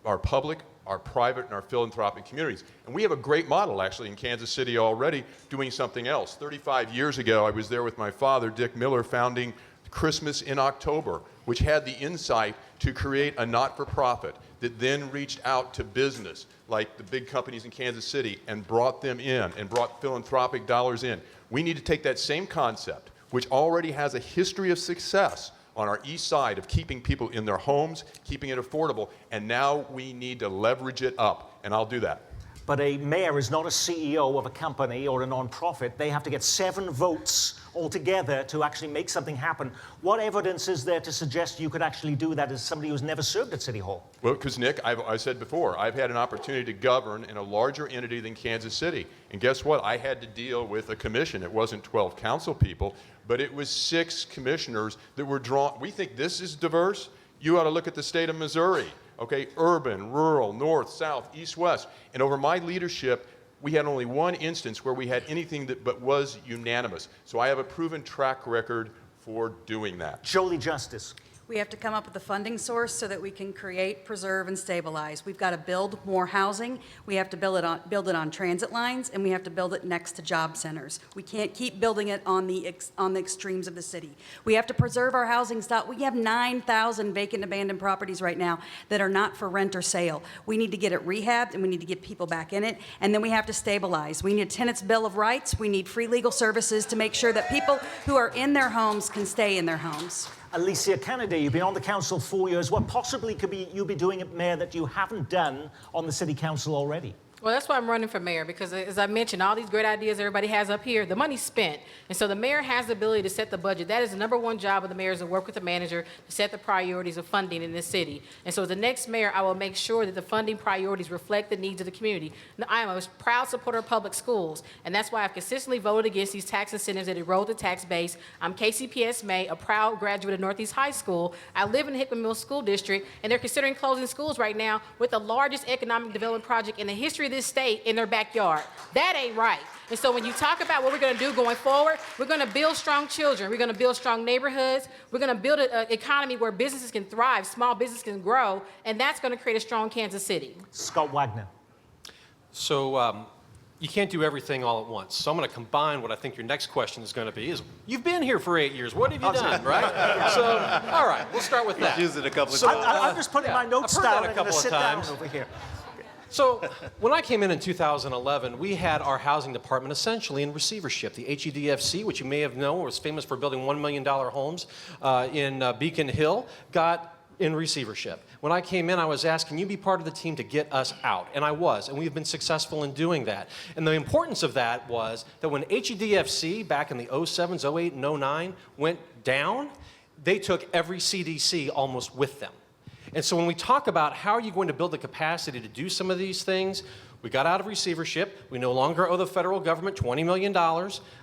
our public, our private, and our philanthropic communities. And we have a great model, actually, in Kansas City already doing something else. 35 years ago, I was there with my father, Dick Miller, founding Christmas in October, which had the insight to create a not-for-profit that then reached out to business, like the big companies in Kansas City, and brought them in and brought philanthropic dollars in. We need to take that same concept, which already has a history of success on our east side of keeping people in their homes, keeping it affordable, and now we need to leverage it up, and I'll do that. But a mayor is not a CEO of a company or a nonprofit. They have to get 7 votes altogether to actually make something happen. What evidence is there to suggest you could actually do that as somebody who's never served at City Hall? Well, because, Nick, I said before, I've had an opportunity to govern in a larger entity than Kansas City. And guess what? I had to deal with a commission. It wasn't 12 council people, but it was 6 commissioners that were drawn. We think this is diverse. You ought to look at the state of Missouri. Okay, urban, rural, north, south, east, west. And over my leadership, we had only one instance where we had anything but was unanimous. So I have a proven track record for doing that. Jolie Justice. We have to come up with a funding source so that we can create, preserve, and stabilize. We've got to build more housing. We have to build it on transit lines, and we have to build it next to job centers. We can't keep building it on the extremes of the city. We have to preserve our housing stock. We have 9,000 vacant abandoned properties right now that are not for rent or sale. We need to get it rehabbed, and we need to get people back in it, and then we have to stabilize. We need a tenant's bill of rights. We need free legal services to make sure that people who are in their homes can stay in their homes. Alicia Kennedy, you've been on the council 4 years. What possibly could you be doing at mayor that you haven't done on the city council already? Well, that's why I'm running for mayor, because as I mentioned, all these great ideas everybody has up here, the money's spent. And so the mayor has the ability to set the budget. That is the number one job of the mayor, is to work with the manager to set the priorities of funding in this city. And so as the next mayor, I will make sure that the funding priorities reflect the needs of the community. Now, I am a proud supporter of public schools, and that's why I've consistently voted against these tax incentives that erode the tax base. I'm KCPS May, a proud graduate of Northeast High School. I live in the Hickman Mills School District, and they're considering closing schools right now with the largest economic development project in the history of this state in their backyard. That ain't right. And so when you talk about what we're going to do going forward, we're going to build strong children. We're going to build strong neighborhoods. We're going to build an economy where businesses can thrive, small business can grow, and that's going to create a strong Kansas City. Scott Wagner. So you can't do everything all at once. So I'm going to combine what I think your next question is going to be is, you've been here for 8 years. What have you done, right? So, all right, we'll start with that. Use it a couple of times. I'm just putting my notes I've heard down that a and I'm going couple to of sit down times. over here. So when I came in 2011, we had our housing department essentially in receivership. The HEDFC, which you may have known, was famous for building $1 million homes in Beacon Hill, got in receivership. When I came in, I was asked, can you be part of the team to get us out? And I was, and we've been successful in doing that. And the importance of that was that when HEDFC, back in the 07s, 08, and 09, went down, they took every CDC almost with them. And so when we talk about how are you going to build the capacity to do some of these things, we got out of receivership. We no longer owe the federal government $20 million.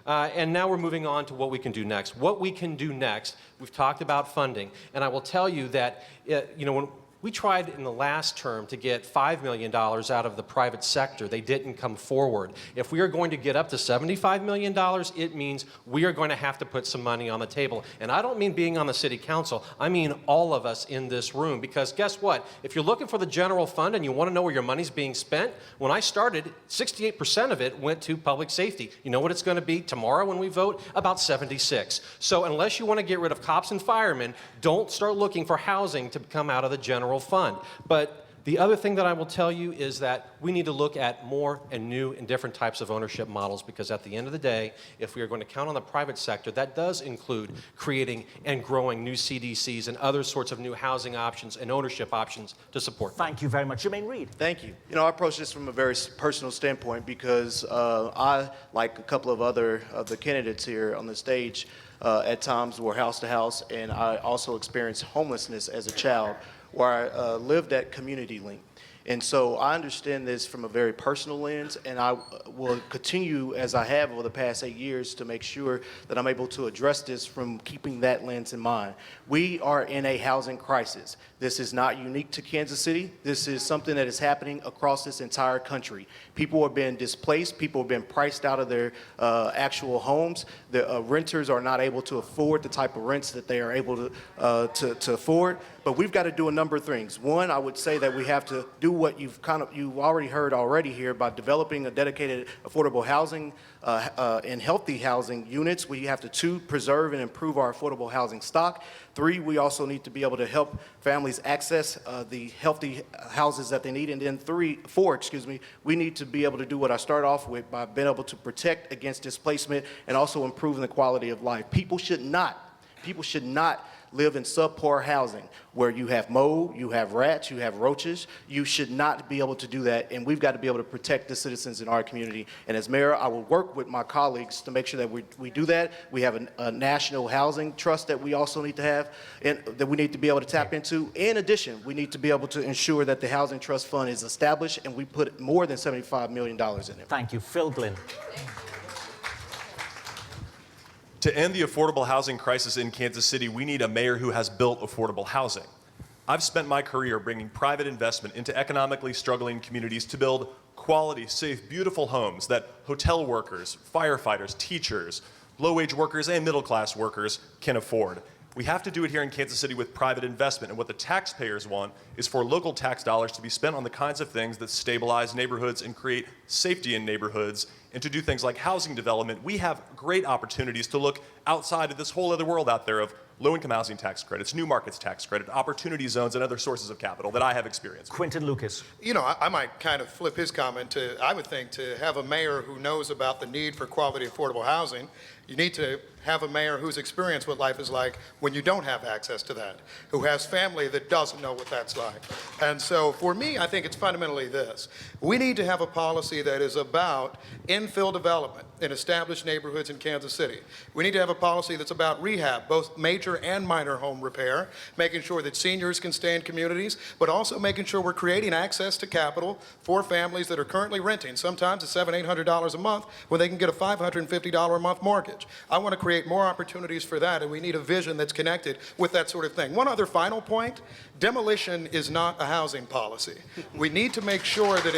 And now we're moving on to what we can do next. What we can do next, we've talked about funding. And I will tell you that, when we tried in the last term to get $5 million out of the private sector. They didn't come forward. If we are going to get up to $75 million, it means we are going to have to put some money on the table. And I don't mean being on the city council. I mean all of us in this room. Because guess what? If you're looking for the general fund and you want to know where your money's being spent, when I started, 68% of it went to public safety. You know what it's going to be tomorrow when we vote? About 76. So unless you want to get rid of cops and firemen, don't start looking for housing to come out of the general fund. But the other thing that I will tell you is that we need to look at more and new and different types of ownership models, because at the end of the day, if we are going to count on the private sector, that does include creating and growing new CDCs and other sorts of new housing options and ownership options to support them. Thank you very much. Jermaine Reed. Thank you. I approach this from a very personal standpoint because I, like a couple of other of the candidates here on the stage, at times were house to house, and I also experienced homelessness as a child, where I lived at Community Link. And so I understand this from a very personal lens, and I will continue, as I have over the past 8 years, to make sure that I'm able to address this from keeping that lens in mind. We are in a housing crisis. This is not unique to Kansas City. This is something that is happening across this entire country. People are being displaced. People are being priced out of their actual homes. The renters are not able to afford the type of rents that they are able to afford. But we've got to do a number of things. One, I would say that we have to do what you've already heard already here by developing a dedicated affordable housing and healthy housing units. We have to, 2, preserve and improve our affordable housing stock. 3, we also need to be able to help families access the healthy houses that they need. And then 4, we need to be able to do what I started off with by being able to protect against displacement and also improving the quality of life. People should not live in subpar housing where you have mold, you have rats, you have roaches. You should not be able to do that, and we've got to be able to protect the citizens in our community. And as mayor, I will work with my colleagues to make sure that we do that. We have a national housing trust that we also need to have, and that we need to be able to tap into. In addition, we need to be able to ensure that the Housing Trust Fund is established, and we put more than $75 million in it. Thank you. Phil Glynn. To end the affordable housing crisis in Kansas City, we need a mayor who has built affordable housing. I've spent my career bringing private investment into economically struggling communities to build quality, safe, beautiful homes that hotel workers, firefighters, teachers, low-wage workers, and middle-class workers can afford. We have to do it here in Kansas City with private investment. And what the taxpayers want is for local tax dollars to be spent on the kinds of things that stabilize neighborhoods and create safety in neighborhoods, and to do things like housing development. We have great opportunities to look outside of this whole other world out there of low-income housing tax credits, new markets tax credit, opportunity zones, and other sources of capital that I have experience with. Quinton Lucas. You know, I might kind of flip his comment to, I would think, to have a mayor who knows about the need for quality affordable housing, you need to have a mayor who's experienced what life is like when you don't have access to that, who has family that doesn't know what that's like. And so for me, I think it's fundamentally this. We need to have a policy that is about infill development in established neighborhoods in Kansas City. We need to have a policy that's about rehab, both major and minor home repair, making sure that seniors can stay in communities, but also making sure we're creating access to capital for families that are currently renting. Sometimes it's $700, $800 a month when they can get a $550 a month mortgage. I want to create more opportunities for that, and we need a vision that's connected with that sort of thing. One other final point, demolition is not a housing policy. We need to make sure that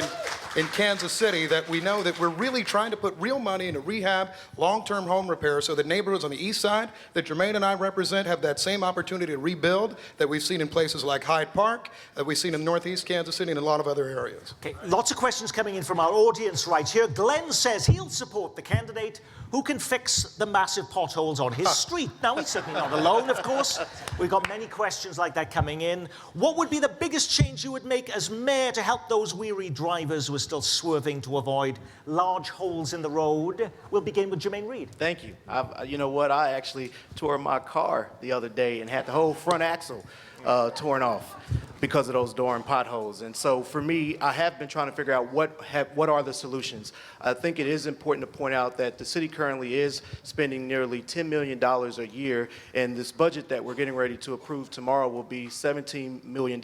in Kansas City that we know that we're really trying to put real money into rehab, long-term home repair, so that neighborhoods on the east side that Jermaine and I represent have that same opportunity to rebuild that we've seen in places like Hyde Park, that we've seen in northeast Kansas City, and in a lot of other areas. Okay, lots of questions coming in from our audience right here. Glenn says he'll support the candidate who can fix the massive potholes on his street. Now, he's certainly not alone, of course. We've got many questions like that coming in. What would be the biggest change you would make as mayor to help those weary drivers who are still swerving to avoid large holes in the road? We'll begin with Jermaine Reed. Thank you. You know what? I actually tore my car the other day and had the whole front axle torn off because of those darn potholes. And so for me, I have been trying to figure out what are the solutions. I think it is important to point out that the city currently is spending nearly $10 million a year, and this budget that we're getting ready to approve tomorrow will be $17 million.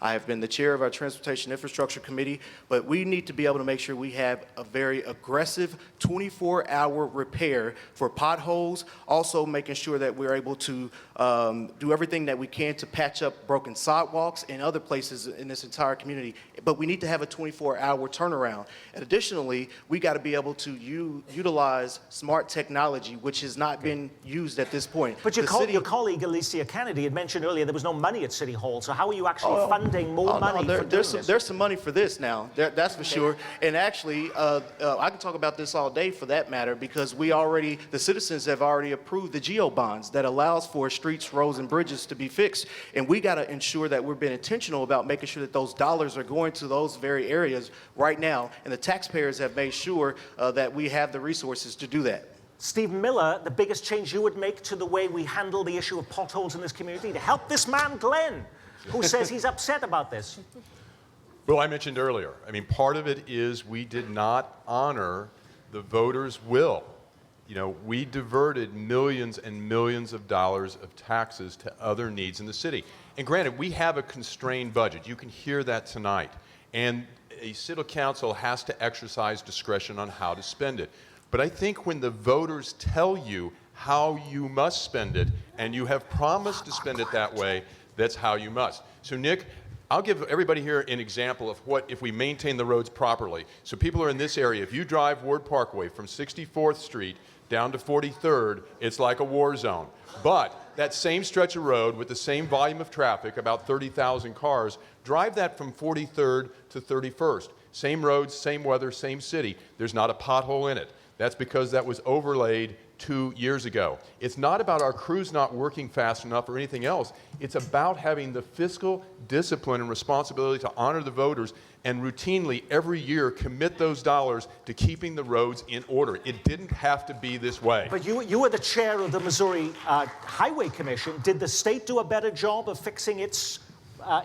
I have been the chair of our Transportation Infrastructure Committee, but we need to be able to make sure we have a very aggressive 24-hour repair for potholes, also making sure that we're able to do everything that we can to patch up broken sidewalks and other places in this entire community. But we need to have a 24-hour turnaround. And additionally, we got to be able to utilize smart technology, which has not been used at this point. But your colleague, Alicia Kennedy, had mentioned earlier there was no money at City Hall, so how are you actually funding more money for doing this? There's some money for this now, that's for sure. And actually, I can talk about this all day for that matter, because the citizens have already approved the GEO bonds that allows for streets, roads, and bridges to be fixed. And we got to ensure that we're being intentional about making sure that those dollars are going to those very areas right now, and the taxpayers have made sure that we have the resources to do that. Stephen Miller, the biggest change you would make to the way we handle the issue of potholes in this community to help this man, Glenn, who says he's upset about this? Well, I mentioned earlier, I mean, part of it is we did not honor the voters' will. You know, we diverted millions and millions of dollars of taxes to other needs in the city. And granted, we have a constrained budget. You can hear that tonight. And a city council has to exercise discretion on how to spend it. But I think when the voters tell you how you must spend it, and you have promised to spend it that way, that's how you must. So, Nick, I'll give everybody here an example of what if we maintain the roads properly. So people are in this area. If you drive Ward Parkway from 64th Street down to 43rd, it's like a war zone. But that same stretch of road with the same volume of traffic, about 30,000 cars, drive that from 43rd to 31st. Same roads, same weather, same city. There's not a pothole in it. That's because that was overlaid 2 years ago. It's not about our crews not working fast enough or anything else. It's about having the fiscal discipline and responsibility to honor the voters and routinely every year commit those dollars to keeping the roads in order. It didn't have to be this way. But you were the chair of the Missouri Highway Commission. Did the state do a better job of fixing its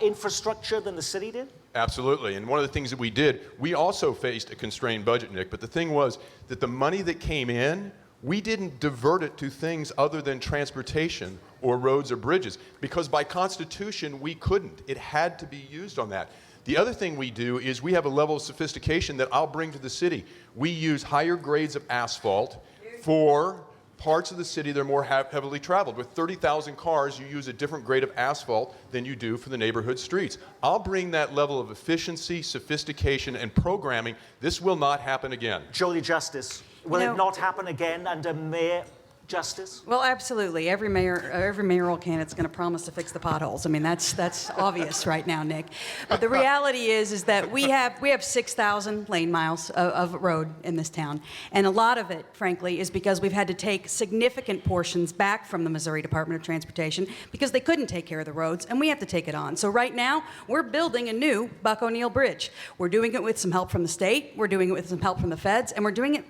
infrastructure than the city did? Absolutely. And one of the things that we did, we also faced a constrained budget, Nick, but the thing was that the money that came in, we didn't divert it to things other than transportation or roads or bridges, because by Constitution, we couldn't. It had to be used on that. The other thing we do is we have a level of sophistication that I'll bring to the city. We use higher grades of asphalt for parts of the city that are more heavily traveled. With 30,000 cars, you use a different grade of asphalt than you do for the neighborhood streets. I'll bring that level of efficiency, sophistication, and programming. This will not happen again. Jody Justice, will it not happen again under Mayor Justice? Well, absolutely. Every mayoral candidate's going to promise to fix the potholes. I mean, that's obvious right now, Nick. But the reality is that we have 6,000 lane miles of road in this town, and a lot of it, frankly, is because we've had to take significant portions back from the Missouri Department of Transportation because they couldn't take care of the roads, and we have to take it on. So right now, we're building a new Buck O'Neill Bridge. We're doing it with some help from the state, we're doing it with some help from the feds, and we're doing it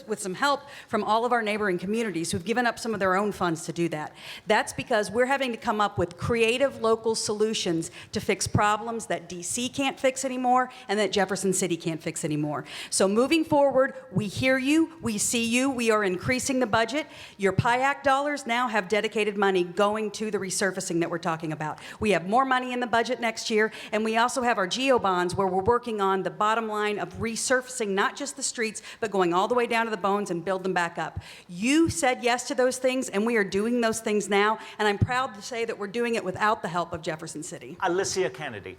with some help from all of our neighboring communities who've given up some of their own funds to do that. That's because we're having to come up with creative local solutions to fix problems that DC can't fix anymore and that Jefferson City can't fix anymore. So moving forward, we hear you, we see you, we are increasing the budget. Your PIAC dollars now have dedicated money going to the resurfacing that we're talking about. We have more money in the budget next year, and we also have our GEO bonds where we're working on the bottom line of resurfacing not just the streets, but going all the way down to the bones and build them back up. You said yes to those things, and we are doing those things now, and I'm proud to say that we're doing it without the help of Jefferson City. Alicia Kennedy,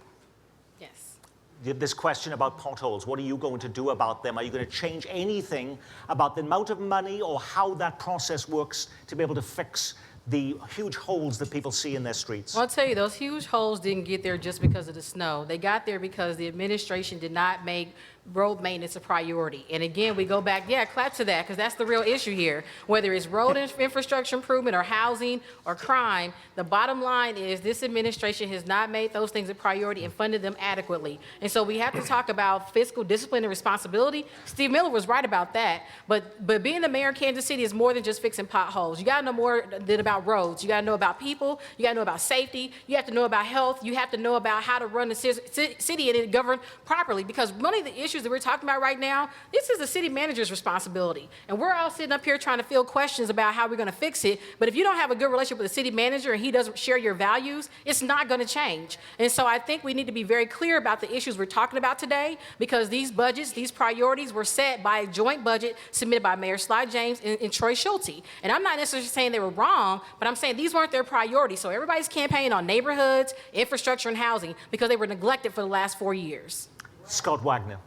Yes. this question about potholes, what are you going to do about them? Are you going to change anything about the amount of money or how that process works to be able to fix the huge holes that people see in their streets? Well, I'll tell you, those huge holes didn't get there just because of the snow. They got there because the administration did not make road maintenance a priority. And again, we go back, clap to that, because that's the real issue here. Whether it's road infrastructure improvement or housing or crime, the bottom line is this administration has not made those things a priority and funded them adequately. And so we have to talk about fiscal discipline and responsibility. Steve Miller was right about that. But being the mayor of Kansas City is more than just fixing potholes. You got to know more than about roads. You got to know about people. You got to know about safety. You have to know about health. You have to know about how to run the city and it govern properly. Because one of the issues that we're talking about right now, this is the city manager's responsibility. And we're all sitting up here trying to field questions about how we're going to fix it. But if you don't have a good relationship with the city manager and he doesn't share your values, it's not going to change. And so I think we need to be very clear about the issues we're talking about today, because these budgets, these priorities were set by a joint budget submitted by Mayor Sly James and Troy Schulte. And I'm not necessarily saying they were wrong, but I'm saying these weren't their priorities. So everybody's campaigning on neighborhoods, infrastructure, and housing because they were neglected for the last 4 years. Scott Wagner.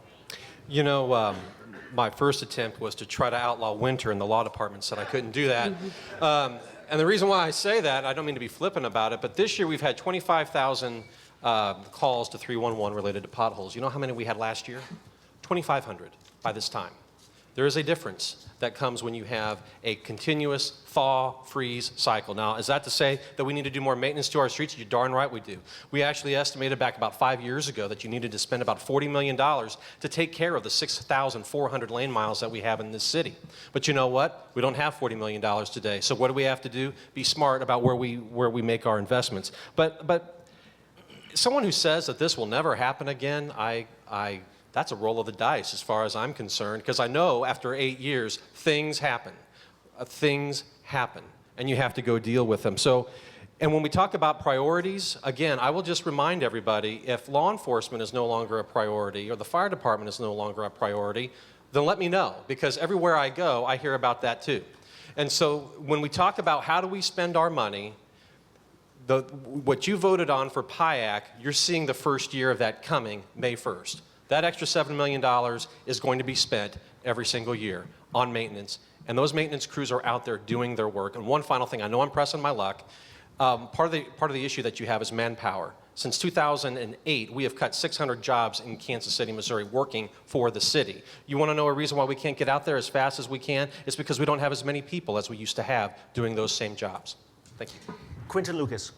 You know, my first attempt was to try to outlaw winter, and the law department said I couldn't do that. And the reason why I say that, I don't mean to be flippant about it, but this year we've had 25,000 calls to 311 related to potholes. You know how many we had last year? 2,500 by this time. There is a difference that comes when you have a continuous thaw-freeze cycle. Now, is that to say that we need to do more maintenance to our streets? You're darn right we do. We actually estimated back about 5 years ago that you needed to spend about $40 million to take care of the 6,400 lane miles that we have in this city. But you know what? We don't have $40 million today. So what do we have to do? Be smart about where we make our investments. But someone who says that this will never happen again, that's a roll of the dice as far as I'm concerned, because I know after 8 years, things happen. Things happen, and you have to go deal with them. So, and when we talk about priorities, again, I will just remind everybody, if law enforcement is no longer a priority or the fire department is no longer a priority, then let me know, because everywhere I go, I hear about that too. And so when we talk about how do we spend our money, what you voted on for PIAC, you're seeing the first year of that coming May 1st. That extra $7 million is going to be spent every single year on maintenance, and those maintenance crews are out there doing their work. And one final thing, I know I'm pressing my luck. Part of the issue that you have is manpower. Since 2008, we have cut 600 jobs in Kansas City, Missouri, working for the city. You want to know a reason why we can't get out there as fast as we can? It's because we don't have as many people as we used to have doing those same jobs. Thank you. Quinton Lucas.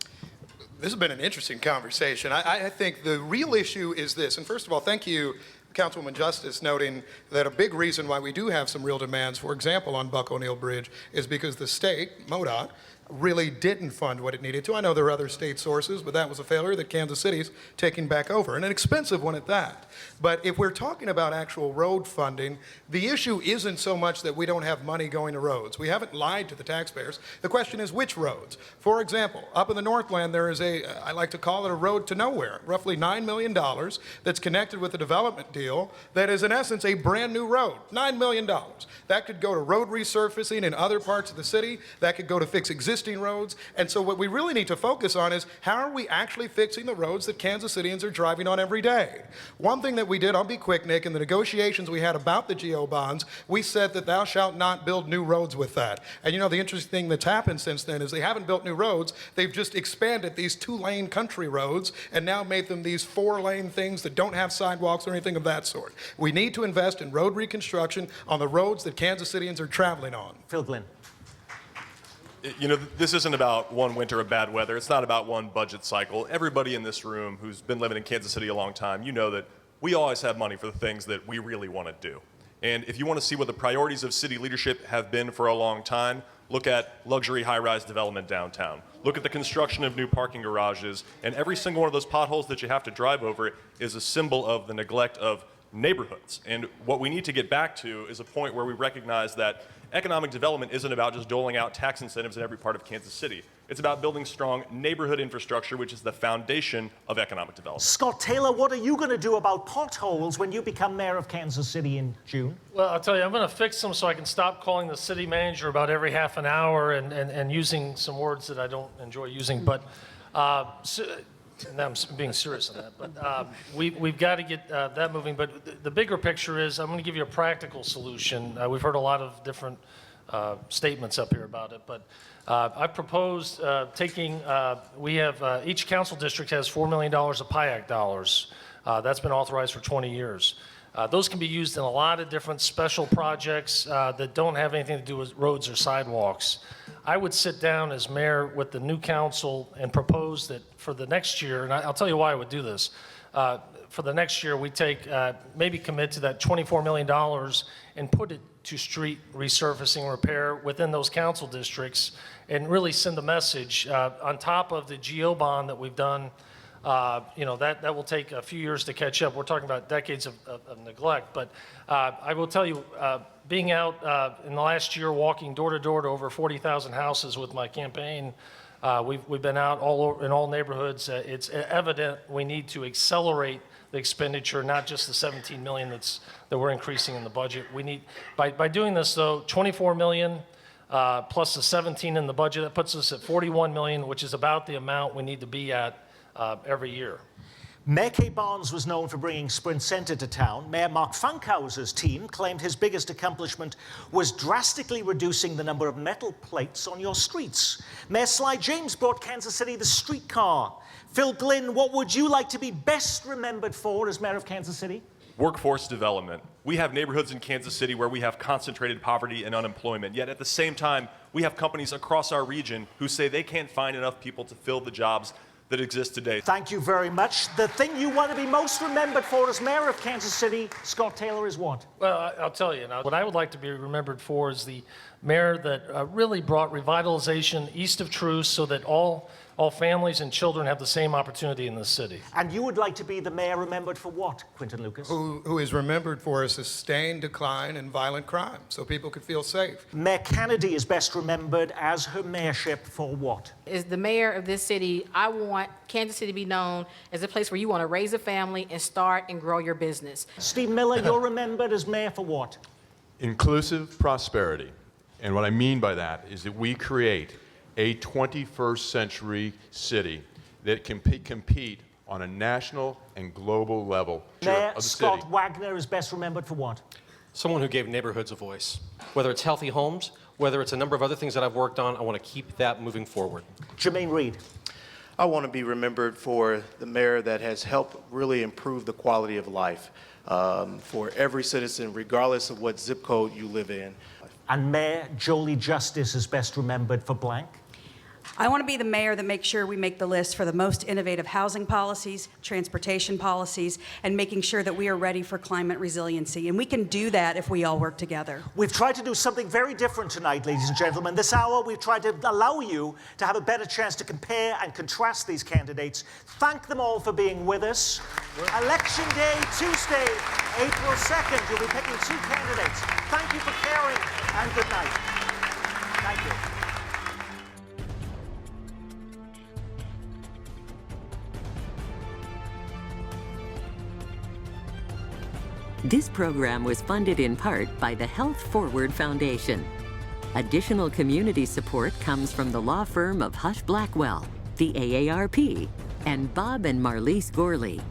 This has been an interesting conversation. I think the real issue is this, and first of all, thank you, Councilwoman Justice, noting that a big reason why we do have some real demands, for example, on Buck O'Neill Bridge, is because the state, MoDOT, really didn't fund what it needed to. I know there are other state sources, but that was a failure that Kansas City's taking back over, and an expensive one at that. But if we're talking about actual road funding, the issue isn't so much that we don't have money going to roads. We haven't lied to the taxpayers. The question is which roads. For example, up in the Northland, there is I like to call it a road to nowhere, roughly $9 million that's connected with a development deal that is in essence a brand new road, $9 million. That could go to road resurfacing in other parts of the city. That could go to fix existing existing roads. And so what we really need to focus on is how are we actually fixing the roads that Kansas Cityans are driving on every day? One thing that we did, I'll be quick, Nick, in the negotiations we had about the GO bonds, we said that thou shalt not build new roads with that. And you know, the interesting thing that's happened since then is they haven't built new roads, they've just expanded these 2-lane country roads and now made them these 4-lane things that don't have sidewalks or anything of that sort. We need to invest in road reconstruction on the roads that Kansas Cityans are traveling on. Phil Glynn. You know, this isn't about one winter of bad weather. It's not about one budget cycle. Everybody in this room who's been living in Kansas City a long time, you know that we always have money for the things that we really want to do. And if you want to see what the priorities of city leadership have been for a long time, look at luxury high-rise development downtown. Look at the construction of new parking garages, and every single one of those potholes that you have to drive over is a symbol of the neglect of neighborhoods. And what we need to get back to is a point where we recognize that economic development isn't about just doling out tax incentives in every part of Kansas City. It's about building strong neighborhood infrastructure, which is the foundation of economic development. Scott Taylor, what are you going to do about potholes when you become mayor of Kansas City in June? Well, I'll tell you, I'm going to fix them so I can stop calling the city manager about every half an hour and using some words that I don't enjoy using. But and I'm being serious on that. But we've got to get that moving. But the bigger picture is I'm going to give you a practical solution. We've heard a lot of different statements up here about it. But I proposed taking, we have, each council district has $4 million of PIAC dollars. That's been authorized for 20 years. Those can be used in a lot of different special projects that don't have anything to do with roads or sidewalks. I would sit down as mayor with the new council and propose that for the next year, and I'll tell you why I would do this. For the next year, we take, maybe commit to that $24 million and put it to street resurfacing repair within those council districts and really send a message on top of the GO bond that we've done. You know, that will take a few years to catch up. We're talking about decades of neglect. But I will tell you, being out in the last year, walking door to door to over 40,000 houses with my campaign, we've been out in all neighborhoods. It's evident we need to accelerate the expenditure, not just the 17 million that we're increasing in the budget. We need, by doing this though, 24 million plus the 17 in the budget, that puts us at 41 million, which is about the amount we need to be at every year. Mayor Kay Barnes was known for bringing Sprint Center to town. Mayor Mark Funkhauser's team claimed his biggest accomplishment was drastically reducing the number of metal plates on your streets. Mayor Sly James brought Kansas City the streetcar. Phil Glynn, what would you like to be best remembered for as mayor of Kansas City? Workforce development. We have neighborhoods in Kansas City where we have concentrated poverty and unemployment, yet at the same time, we have companies across our region who say they can't find enough people to fill the jobs that exist today. Thank you very much. The thing you want to be most remembered for as mayor of Kansas City, Scott Taylor, is what? Well, I'll tell you now, what I would like to be remembered for is the mayor that really brought revitalization east of Truce so that all families and children have the same opportunity in this city. And you would like to be the mayor remembered for what, Quinton Lucas? Who is remembered for a sustained decline in violent crime, so people could feel safe. Mayor Kennedy is best remembered as her mayorship for what? As the mayor of this city, I want Kansas City to be known as a place where you want to raise a family and start and grow your business. Steve Miller, you're remembered as mayor for what? Inclusive prosperity. And what I mean by that is that we create a 21st century city that can compete on a national and global level Mayor of the Scott city. Wagner is best remembered for what? Someone who gave neighborhoods a voice. Whether it's healthy homes, whether it's a number of other things that I've worked on, I want to keep that moving forward. Jermaine Reed. I want to be remembered for the mayor that has helped really improve the quality of life for every citizen, regardless of what zip code you live in. And Mayor Jolie Justice is best remembered for blank. I want to be the mayor that makes sure we make the list for the most innovative housing policies, transportation policies, and making sure that we are ready for climate resiliency. And we can do that if we all work together. We've tried to do something very different tonight, ladies and gentlemen. This hour, we've tried to allow you to have a better chance to compare and contrast these candidates. Thank them all for being with us. Election Day, Tuesday, April 2nd. You'll be picking two candidates. Thank you for caring, and good night. Thank you. This program was funded in part by the Health Forward Foundation. Additional community support comes from the law firm of Hush Blackwell, the AARP, and Bob and Marlise Gorley.